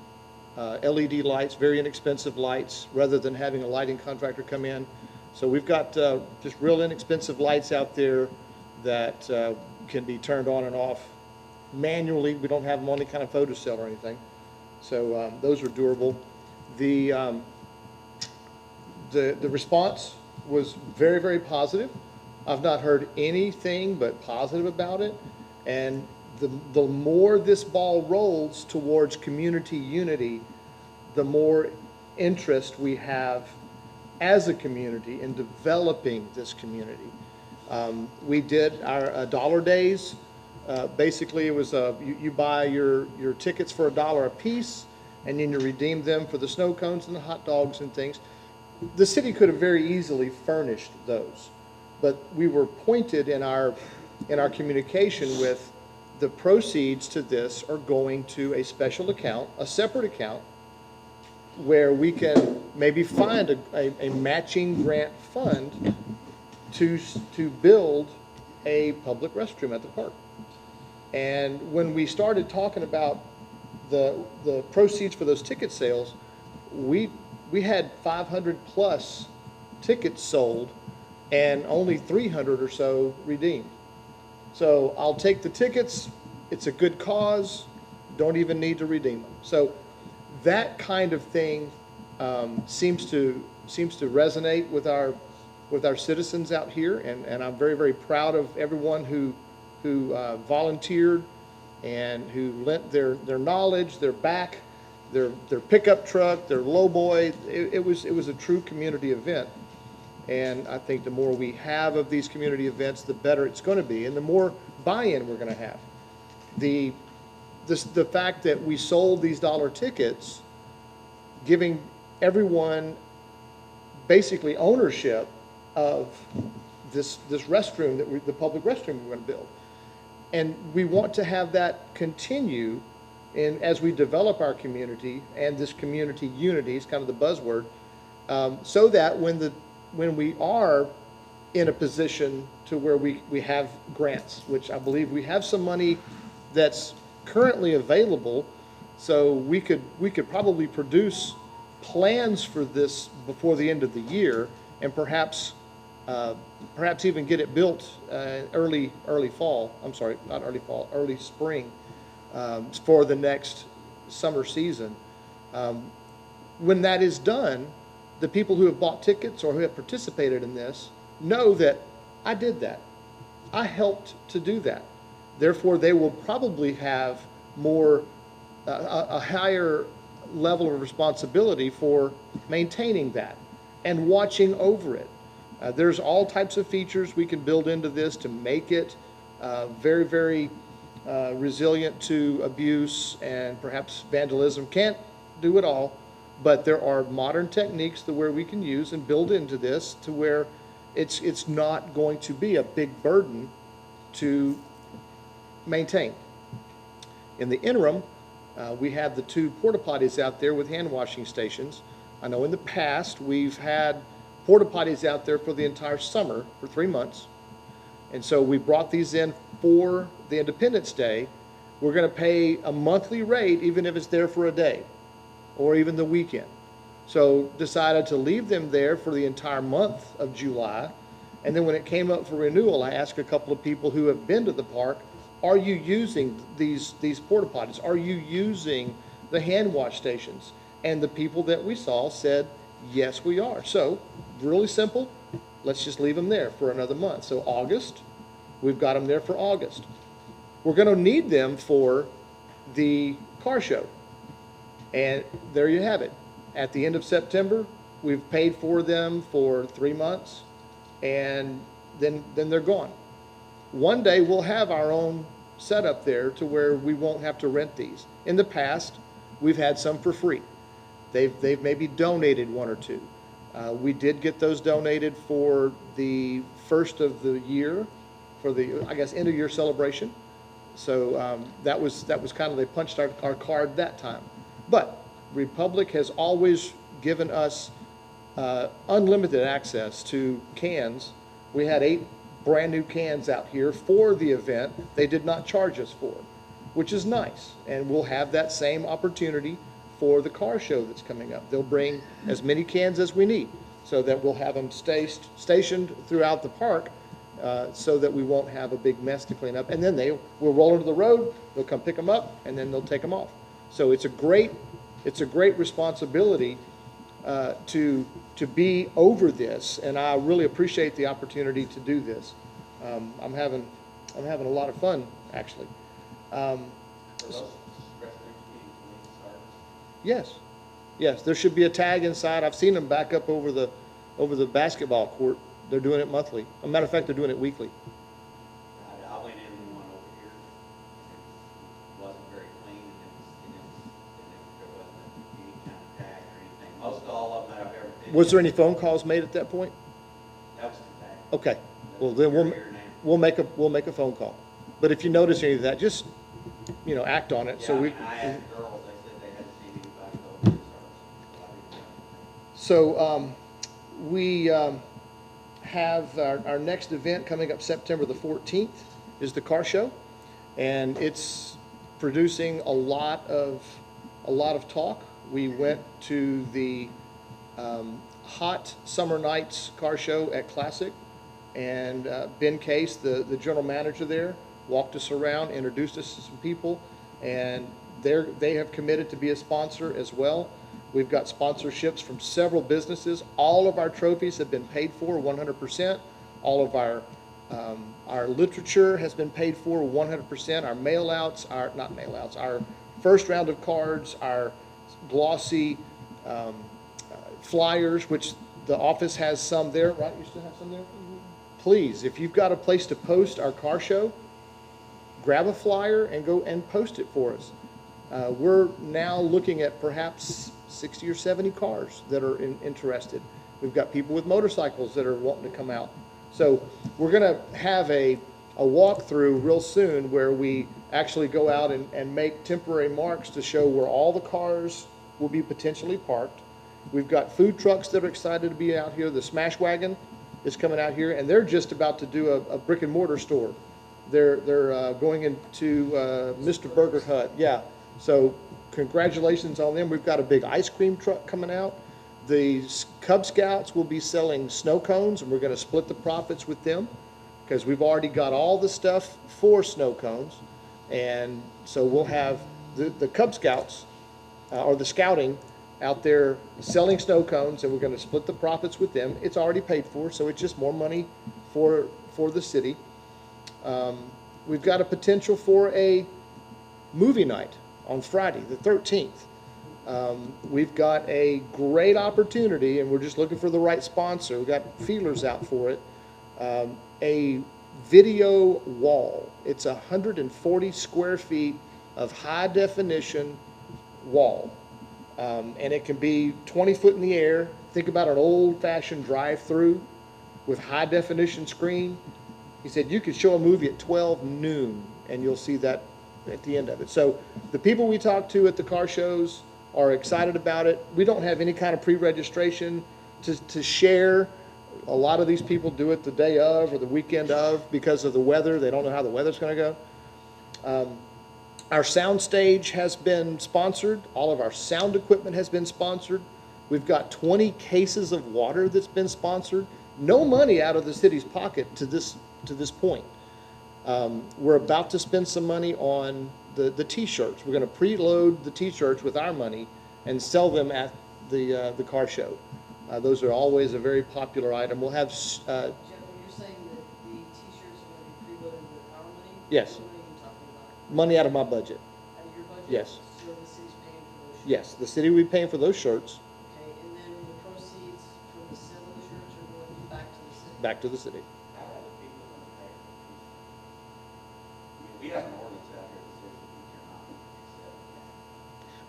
LED lights, very inexpensive lights, rather than having a lighting contractor come in. So we've got just real inexpensive lights out there that can be turned on and off manually. We don't have them on any kind of photo cell or anything. So those are durable. The response was very, very positive. I've not heard anything but positive about it. And the more this ball rolls towards community unity, the more interest we have as a community in developing this community. We did our dollar days. Basically, it was you buy your tickets for $1 a piece, and then you redeem them for the snow cones and the hot dogs and things. The city could have very easily furnished those, but we were pointed in our communication with the proceeds to this are going to a special account, a separate account, where we can maybe find a matching grant fund to build a public restroom at the park. And when we started talking about the proceeds for those ticket sales, we had 500 plus tickets sold and only 300 or so redeemed. So I'll take the tickets, it's a good cause, don't even need to redeem them. So that kind of thing seems to resonate with our citizens out here, and I'm very, very proud of everyone who volunteered and who lent their knowledge, their back, their pickup truck, their lowboy. It was a true community event. And I think the more we have of these community events, the better it's going to be, and the more buy-in we're going to have. The fact that we sold these dollar tickets, giving everyone basically ownership of this restroom the public restroom we're going to build. And we want to have that continue as we develop our community, and this community unity is kind of the buzzword, so that when we are in a position to where we have grants, which I believe we have some money that's currently available, so we could probably produce plans for this before the end of the year, and perhaps even get it built early fall. I'm sorry, not early fall, early spring, for the next summer season. When that is done, the people who have bought tickets or who have participated in this know that I did that. I helped to do that. Therefore, they will probably have a higher level of responsibility for maintaining that and watching over it. There's all types of features we can build into this to make it very, very resilient to abuse and perhaps vandalism. Can't do it all, but there are modern techniques to where we can use and build into this to where it's not going to be a big burden to maintain. In the interim, we have the 2 porta potties out there with hand washing stations. I know in the past we've had porta potties out there for the entire summer for 3 months. And so we brought these in for the Independence Day. We're going to pay a monthly rate even if it's there for a day or even the weekend. So decided to leave them there for the entire month of July. And then when it came up for renewal, I asked a couple of people who have been to the park, are you using these porta potties? Are you using the hand wash stations? And the people that we saw said, yes, we are. So really simple. Let's just leave them there for another month. So August, we've got them there for August. We're going to need them for the car show. And there you have it. At the end of September, we've paid for them for 3 months, and then they're gone. One day we'll have our own setup there to where we won't have to rent these. In the past, we've had some for free. They've maybe donated 1 or 2. We did get those donated for the first of the year, for the, I guess, end of year celebration. So that was kind of, they punched our card that time. But Republic has always given us unlimited access to cans. We had 8 brand new cans out here for the event. They did not charge us for it, which is nice. And we'll have that same opportunity for the car show that's coming up. They'll bring as many cans as we need so that we'll have them stationed throughout the park so that we won't have a big mess to clean up. And then we'll roll into the road, they'll come pick them up, and then they'll take them off. So it's a great responsibility to be over this, and I really appreciate the opportunity to do this. I'm having a lot of fun, actually. Yes, there should be a tag inside. I've seen them back up over the basketball court. They're doing it monthly. As a matter of fact, they're doing it weekly. I went in one over here. It wasn't very clean, and there wasn't most all of them that I've ever been. Was there any phone calls made at that point? That was too bad. Okay, well then we'll make a phone call. But if you notice any of that, just, act on it, Yeah, so I we. mean, I asked the girls, they said they hadn't seen anybody go over this service. So, we have our next event coming up September the 14th is the car show. And it's producing a lot of talk. We went to the Hot Summer Nights car show at Classic. And Ben Case, the general manager there, walked us around, introduced us to some people. And they have committed to be a sponsor as well. We've got sponsorships from several businesses. All of our trophies have been paid for 100%. All of our literature has been paid for 100%. Our mail-outs, our first round of cards, our glossy flyers, which the office has some there, right? You still have some there? Please, if you've got a place to post our car show, grab a flyer and go and post it for us. We're now looking at perhaps 60 or 70 cars that are interested. We've got people with motorcycles that are wanting to come out. So we're going to have a walkthrough real soon where we actually go out and make temporary marks to show where all the cars will be potentially parked. We've got food trucks that are excited to be out here. The Smash Wagon is coming out here, and they're just about to do a brick and mortar store. They're going into Mr. Burger Hut. Yeah. So congratulations on them. We've got a big ice cream truck coming out. The Cub Scouts will be selling snow cones, and we're going to split the profits with them because we've already got all the stuff for snow cones. And so we'll have the Cub Scouts or the scouting out there selling snow cones, and we're going to split the profits with them. It's already paid for, so it's just more money for the city. We've got a potential for a movie night on Friday, the 13th. We've got a great opportunity, and we're just looking for the right sponsor. We've got feelers out for it. A video wall. It's 140 square feet of high definition wall. And it can be 20 foot in the air. Think about an old fashioned drive-through with high definition screen. He said you could show a movie at 12 noon and you'll see that at the end of it. So the people we talk to at the car shows are excited about it. We don't have any kind of pre-registration to share. A lot of these people do it the day of or the weekend of because of the weather. They don't know how the weather's going to go. Our sound stage has been sponsored. All of our sound equipment has been sponsored. We've got 20 cases of water that's been sponsored. No money out of the city's pocket to this point. We're about to spend some money on the T-shirts. We're going to preload the T-shirts with our money and sell them at the car show. Those are always a very popular item. We'll have. Jeff, when you're saying that the T-shirts are going to be preloaded with our money? Yes. What money are you talking about? Money out of my budget. Out of your budget? Yes. So the city's paying for those shirts? Yes, the city will be paying for those shirts. Okay, and then the proceeds from the sale of the shirts are going back to the city? Back to the city. How are the people going to pay? I mean, we have an ordinance out here that says that we cannot accept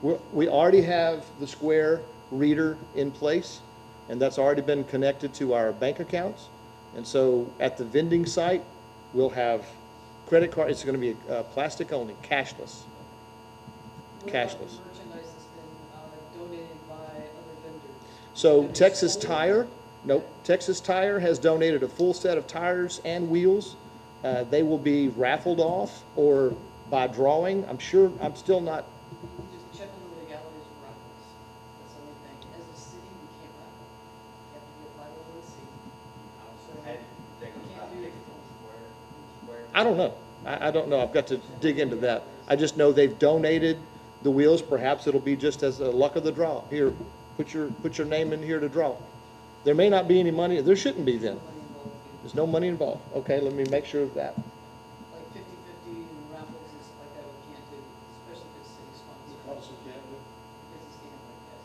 cash. We already have the Square reader in place, and that's already been connected to our bank accounts. And so at the vending site, we'll have credit card. It's going to be plastic only, cashless. What about Cashless. the merchandise that's been donated by other vendors? So Have you Texas sold it? Tire, nope, Texas Tire has donated a full set of tires and wheels. They will be raffled off or by drawing. I'm still not, You can just check on the legalities of raffles. That's the only thing. As a city, we can't raffle. You have to be a 501c. So Hey, they're gonna try to can't do take it. it on Square. I don't know. I don't know. I've got to dig into that. I just know they've donated the wheels. Perhaps it'll be just as a luck of the draw. Here, put your name in here to draw. There may not be any money. There shouldn't be then. Money involved in- There's no money involved. Okay, let me make sure of that. Like 50/50 and raffles and stuff like that, we can't do, especially if it's city sponsored. Because it's gambling, yes.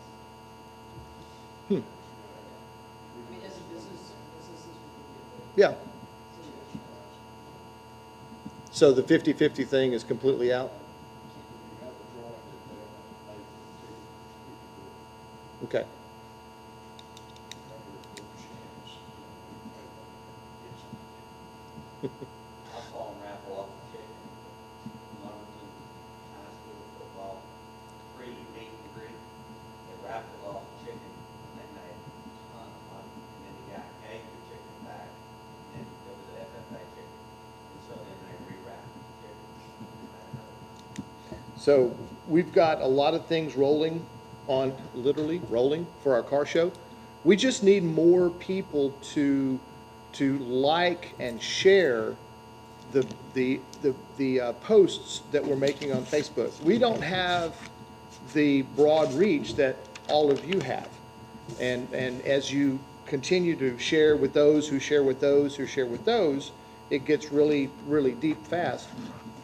I mean, as a businesses we can do Yeah. it. So the 50-50 thing is completely out? Okay. I saw them raffle off a chicken, Lumberton High School football, free meet and greet. They raffled off a chicken, and they made a ton of money. And then the guy gave the chicken back, and then it was an FFA chicken. And so then they re-raffled the chicken. and made another. So we've got a lot of things rolling on, literally rolling for our car show. We just need more people to like and share the posts that we're making on Facebook. We don't have the broad reach that all of you have. And as you continue to share with those who share with those who share with those, it gets really, really deep fast.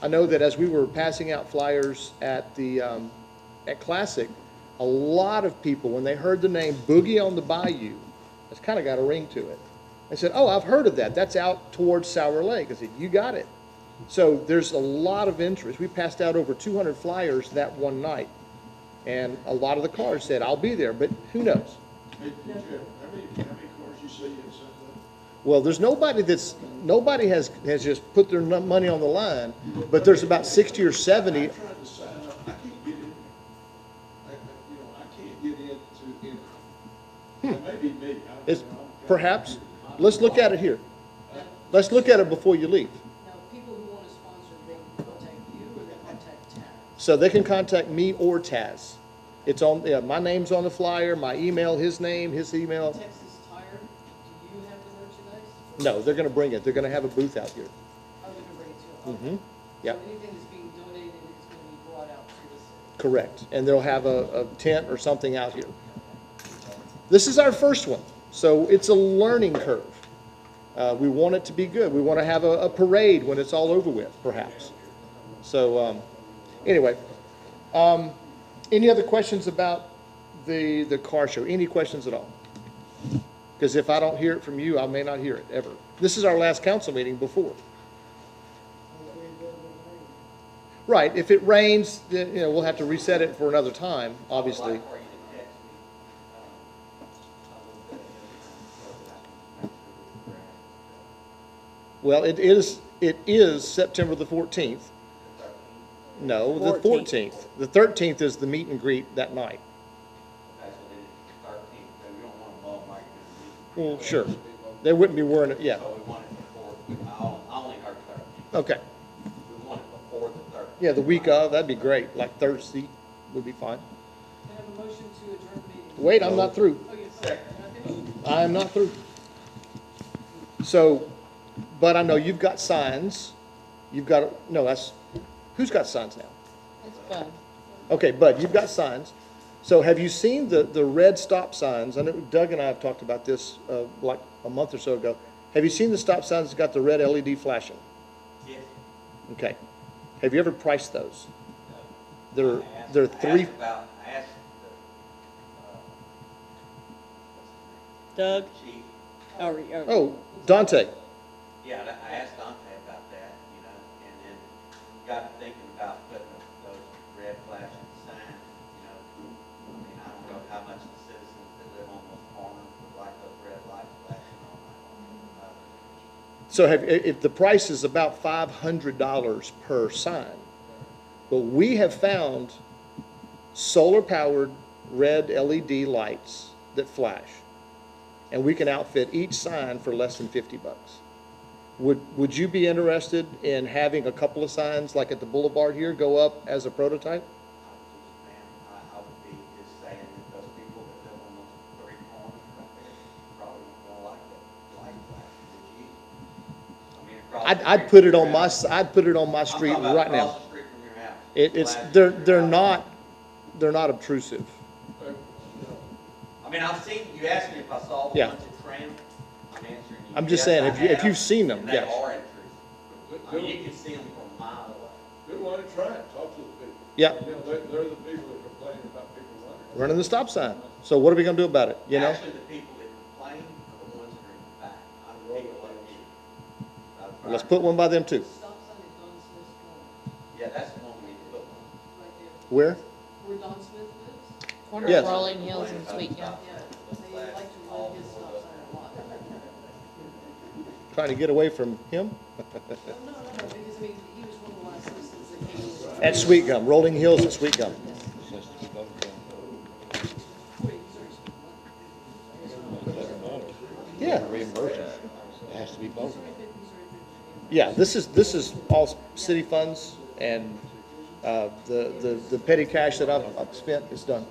I know that as we were passing out flyers at the at Classic, a lot of people, when they heard the name Boogie on the Bayou, it's kind of got a ring to it. They said, "Oh, I've heard of that. That's out towards Sour Lake." I said, "You got it." So there's a lot of interest. We passed out over 200 flyers that one night, and a lot of the cars said, "I'll be there," but who knows? Hey, Jeff, how many cars you say you have sent up? Well, there's nobody has just put their money on the line, but there's about 60 or 70. I'm trying to sign up, I can't get in. I can't get into it. It may be me. I don't It's know. perhaps, let's look at it here. Let's look at it before you leave. Now, people who want to sponsor, they can contact you or they contact Taz. So they can contact me or Taz. It's on, yeah, my name's on the flyer, my email, his name, his email. Texas Tire, do you have the merchandise? No, they're gonna bring it. They're gonna have a booth out here. Oh, they're gonna bring it to you? Mm-hmm. Yep, So anything that's being donated is gonna be brought out to the city? correct. And they'll have a tent or something out here. This is our first one, so it's a learning curve. We want it to be good. We want to have a parade when it's all over with, perhaps. So, anyway, any other questions about the car show? Any questions at all? Because if I don't hear it from you, I may not hear it ever. This is our last council meeting before. Right, if it rains, then, you know, we'll have to reset it for another time, obviously. I'd like for you to text me, a little bit ahead of time, so that I can make sure that Well, it is September the 14th. the grant, No, the 14th. The 13th is the meet and greet that night. okay, so then it's the 13th, so we don't want to blow them like this. Well, sure. They wouldn't be wearing it, yeah. So we want it before, I only heard 13th. Okay. We want it before the 13th. Yeah, the week of, that'd be great. Like Thursday would be fine. Can I have a motion to adjourn the meeting? Wait, I'm not through. Oh, yes, sir. Can I finish? I'm not through. So, but I know you've got signs. You've got, no, that's, who's got signs now? It's fun. Okay, Bud, you've got signs. So have you seen the red stop signs? I know Doug and I have talked about this like a month or so ago. Have you seen the stop signs that got the red LED flashing? Yes. Okay. Have you ever priced those? No. They're I three, asked about, I asked Doug? the chief, oh, Dante. yeah, I asked Dante about that, you know, and then got to thinking about putting those red flashing signs, you know. I mean, I don't know how much the citizens that live on those corners would like those red lights flashing on that. So if the price is about $500 per sign, but we have found solar-powered red LED lights that flash, and we can outfit each sign for less than $50. Would you be interested in having a couple of signs, like at the boulevard here, go up as a prototype? I would be just saying that those people that live on those three corners right there probably don't like that light flashing, would you? I mean, across the I'd street put from it on your my, house. I'd put it on my I'm street talking about right now. across the street from your house. It's, Flashing they're your not obtrusive. I mean, I've seen, you asked me if I saw the Yeah. ones at Tram, I'm answering you. I'm just yes, saying, I if have, you've seen them, and yes. They are intrusive. I mean, you can see them from a mile away. Good one to try it, talk to the people. Yeah. You know, they're the people that complain about people running. Running the stop sign. So what are we gonna do about it, you know? Actually, the people that complain are the ones that are in the back. I'm people like you. Let's put one by them too. Stop sign at Don Smith's corner, Yeah, that's the one we need to put one. right there. Where? Where Don Smith lives? Corner Yes. of Rolling Hills and Sweet Young. Yeah, they like to run his stop sign a lot. trying to get away from him? No, because I mean, he was one of the last citizens that came. At Sweet Gum, Rolling Hills at Sweet Gum. Yeah. Reimbursement, it has to be both. Yeah, this is all city funds, and the petty cash that I've spent is done.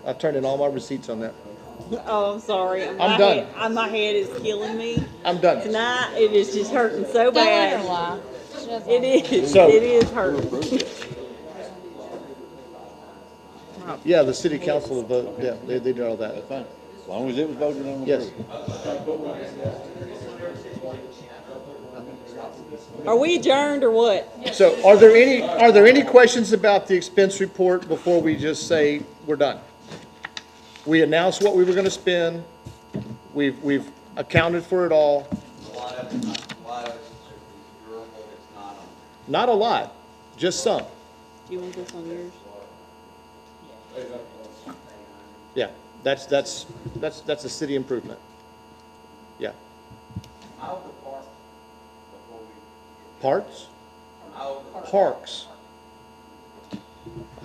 I've turned in all my receipts on that. Oh, I'm sorry. I'm done. My head is killing me. I'm done. Tonight, it is just hurting so Don't let her bad. lie. She doesn't It is. So- It is hurting. Yeah, the city council vote, yeah, they did all that. That's fine, as long as it was voted on. Yes. Are we adjourned or what? So are there any questions about the expense report before we just say we're done? We announced what we were gonna spend. We've accounted for it all. A lot of it's durable, it's not on. Not a lot, just some. Do you want this on yours? Yeah, that's a city improvement. Yeah. I over park before we, Parts? I over. Parks. I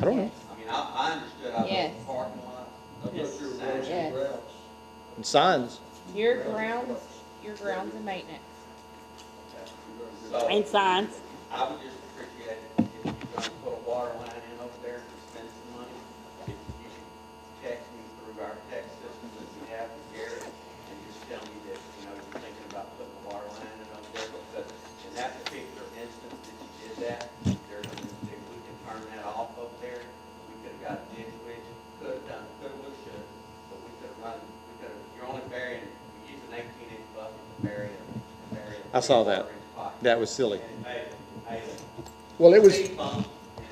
don't know. I mean, I understood I was Yes. over parking lot. Yes. And signs. Your grounds and maintenance. So, And signs. I would just appreciate it if you're gonna put a water line in over there to spend some money. If you should text me through our text system that we have with Gary and just tell me that, you know, you're thinking about putting a water line in over there because in that particular instance that you did that, there's, if we can turn that off up there, we could have got a ditch witch, could have done, could have, should, but we could have run, you're only burying, we use an 18-inch bucket to bury it. I saw that. That was silly. And it made Well, it was, speed bump,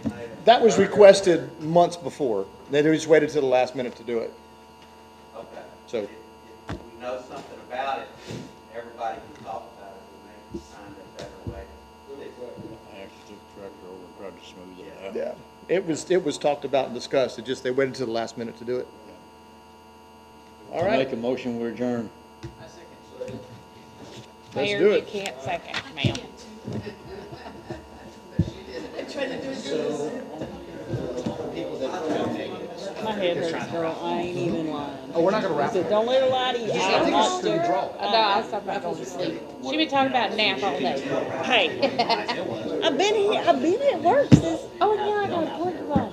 and it made a- that was requested months before. They just waited till the last minute to do it. Okay. So- If we know something about it, everybody can talk about it and maybe find a better way. I actually took the tractor over and tried to smooth it out. Yeah. It was talked about and discussed. It just, they waited till the last minute to do it. All I make right, a motion, we adjourn. let's Mayor, do you it. can't second, ma'am. My head hurts, girl. I ain't even lying. Oh, we're not gonna wrap So it. don't let her lie to you. I am not the draw. No, I was talking about going to sleep. She been talking about nap all day. Hey, I've been here. I've been at work since. Oh, yeah, I got a point one.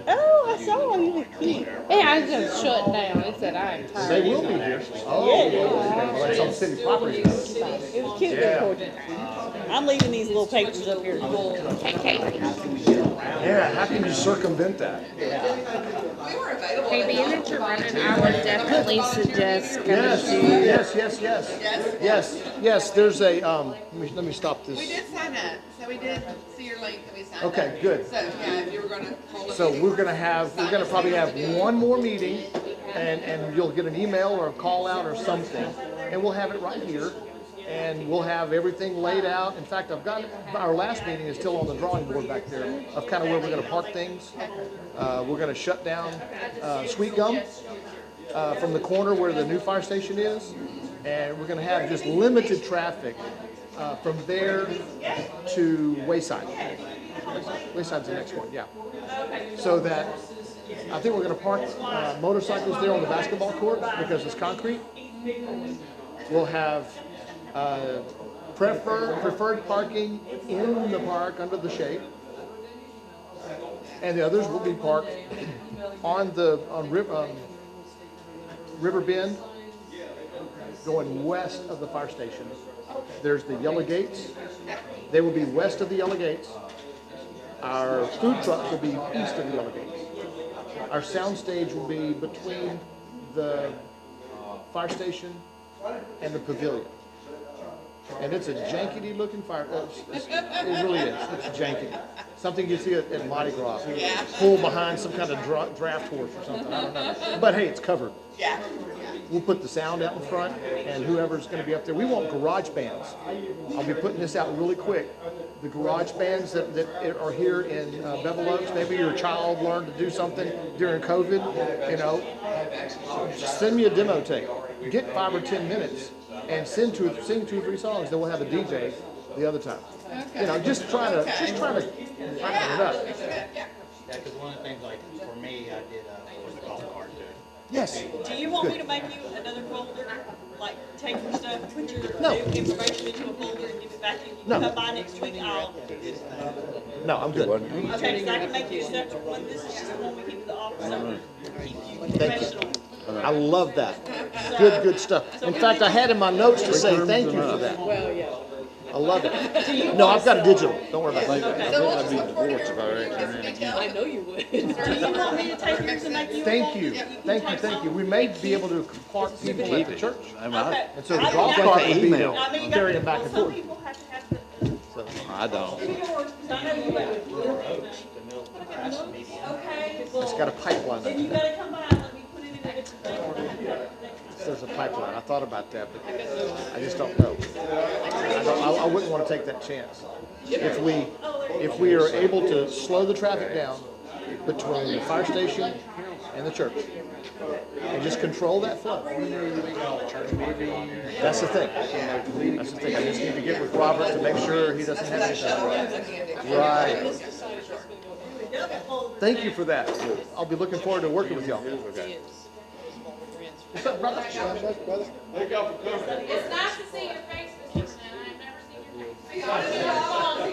Oh, I saw you were cute. Yeah, I just shut down. It said I'm tired. They will be here. Oh, well, that's on city property. It was cute. I'm leaving these little papers up here. Hey, Casey. Yeah, how can you circumvent that? Hey, being that you're running, I would definitely suggest going Yes, to. yes, there's a, let me stop We this. did sign up, so we did see your link that we signed up. Okay, good. So, yeah, if you were gonna hold a So meeting. we're gonna probably have one more meeting, and you'll get an email or a call out or something, and we'll have it right here, and we'll have everything laid out. In fact, our last meeting is still on the drawing board back there of kind of where we're gonna park things. We're gonna shut down, Sweet Gum, from the corner where the new fire station is, and we're gonna have just limited traffic, from there to Wayside. Wayside's the next one, yeah. So that, I think we're gonna park motorcycles there on the basketball court because it's concrete. We'll have preferred parking in the park under the shade. And the others will be parked on River Bend, going west of the fire station. There's the yellow gates. They will be west of the yellow gates. Our food trucks will be east of the yellow gates. Our sound stage will be between the fire station and the pavilion. And it's a jankety looking fire, it really is, it's janky. Something you see at Mardi Gras, pull behind some kind of draft horse or something, I don't know. But hey, it's covered. Yeah. We'll put the sound out in front, and whoever's gonna be up there, we want garage bands. I'll be putting this out really quick. The garage bands that are here in Bevil Oaks, maybe your child learned to do something during COVID, you know, just send me a demo tape. Get 5 or 10 minutes, and sing two or three songs, then we'll have a DJ the other time. You know, just trying to lighten it up. Yeah, because one of the things, like, for me, I did, was the golf cart too. Yes. Do you want me to make you another folder? Like, take your stuff, put your No. new information into a folder and give it back to you? No. Come by next week, I'll. No, I'm good. Okay, because I can make you a separate one. This is just the one we keep at the office. So keep you Thank you. professional. I love that. Good stuff. In fact, I had in my notes to say thank you for that. Well, yeah. I love it. No, I've got a digital. Don't worry about it. I'd be divorced if I were actually I know you would. Do you want me to take yours and make you a Thank folder? you. can Thank you, take thank you. some? We may be able to park people at the church. Okay. And so the I golf mean, cart I- would be email. I mean, you carrying got, it back well, and some forth. people have to have the, So, I don't. do yours, 'cause I know you would. Okay, well. it's got a pipeline. Then you gotta come by and let me put it in a different thing. There's a pipeline. I thought about that, but I just don't know. I wouldn't want to take that chance. If we are able to slow the traffic down between the fire station and the church, and just control that flow. That's the thing. That's the thing. I just need to get with Robert to make sure he doesn't have anything. Right. Thank you for that. I'll be looking forward to working with y'all. What's up, brother? It's nice to see your face, Mr. Burnett. I've never seen your face.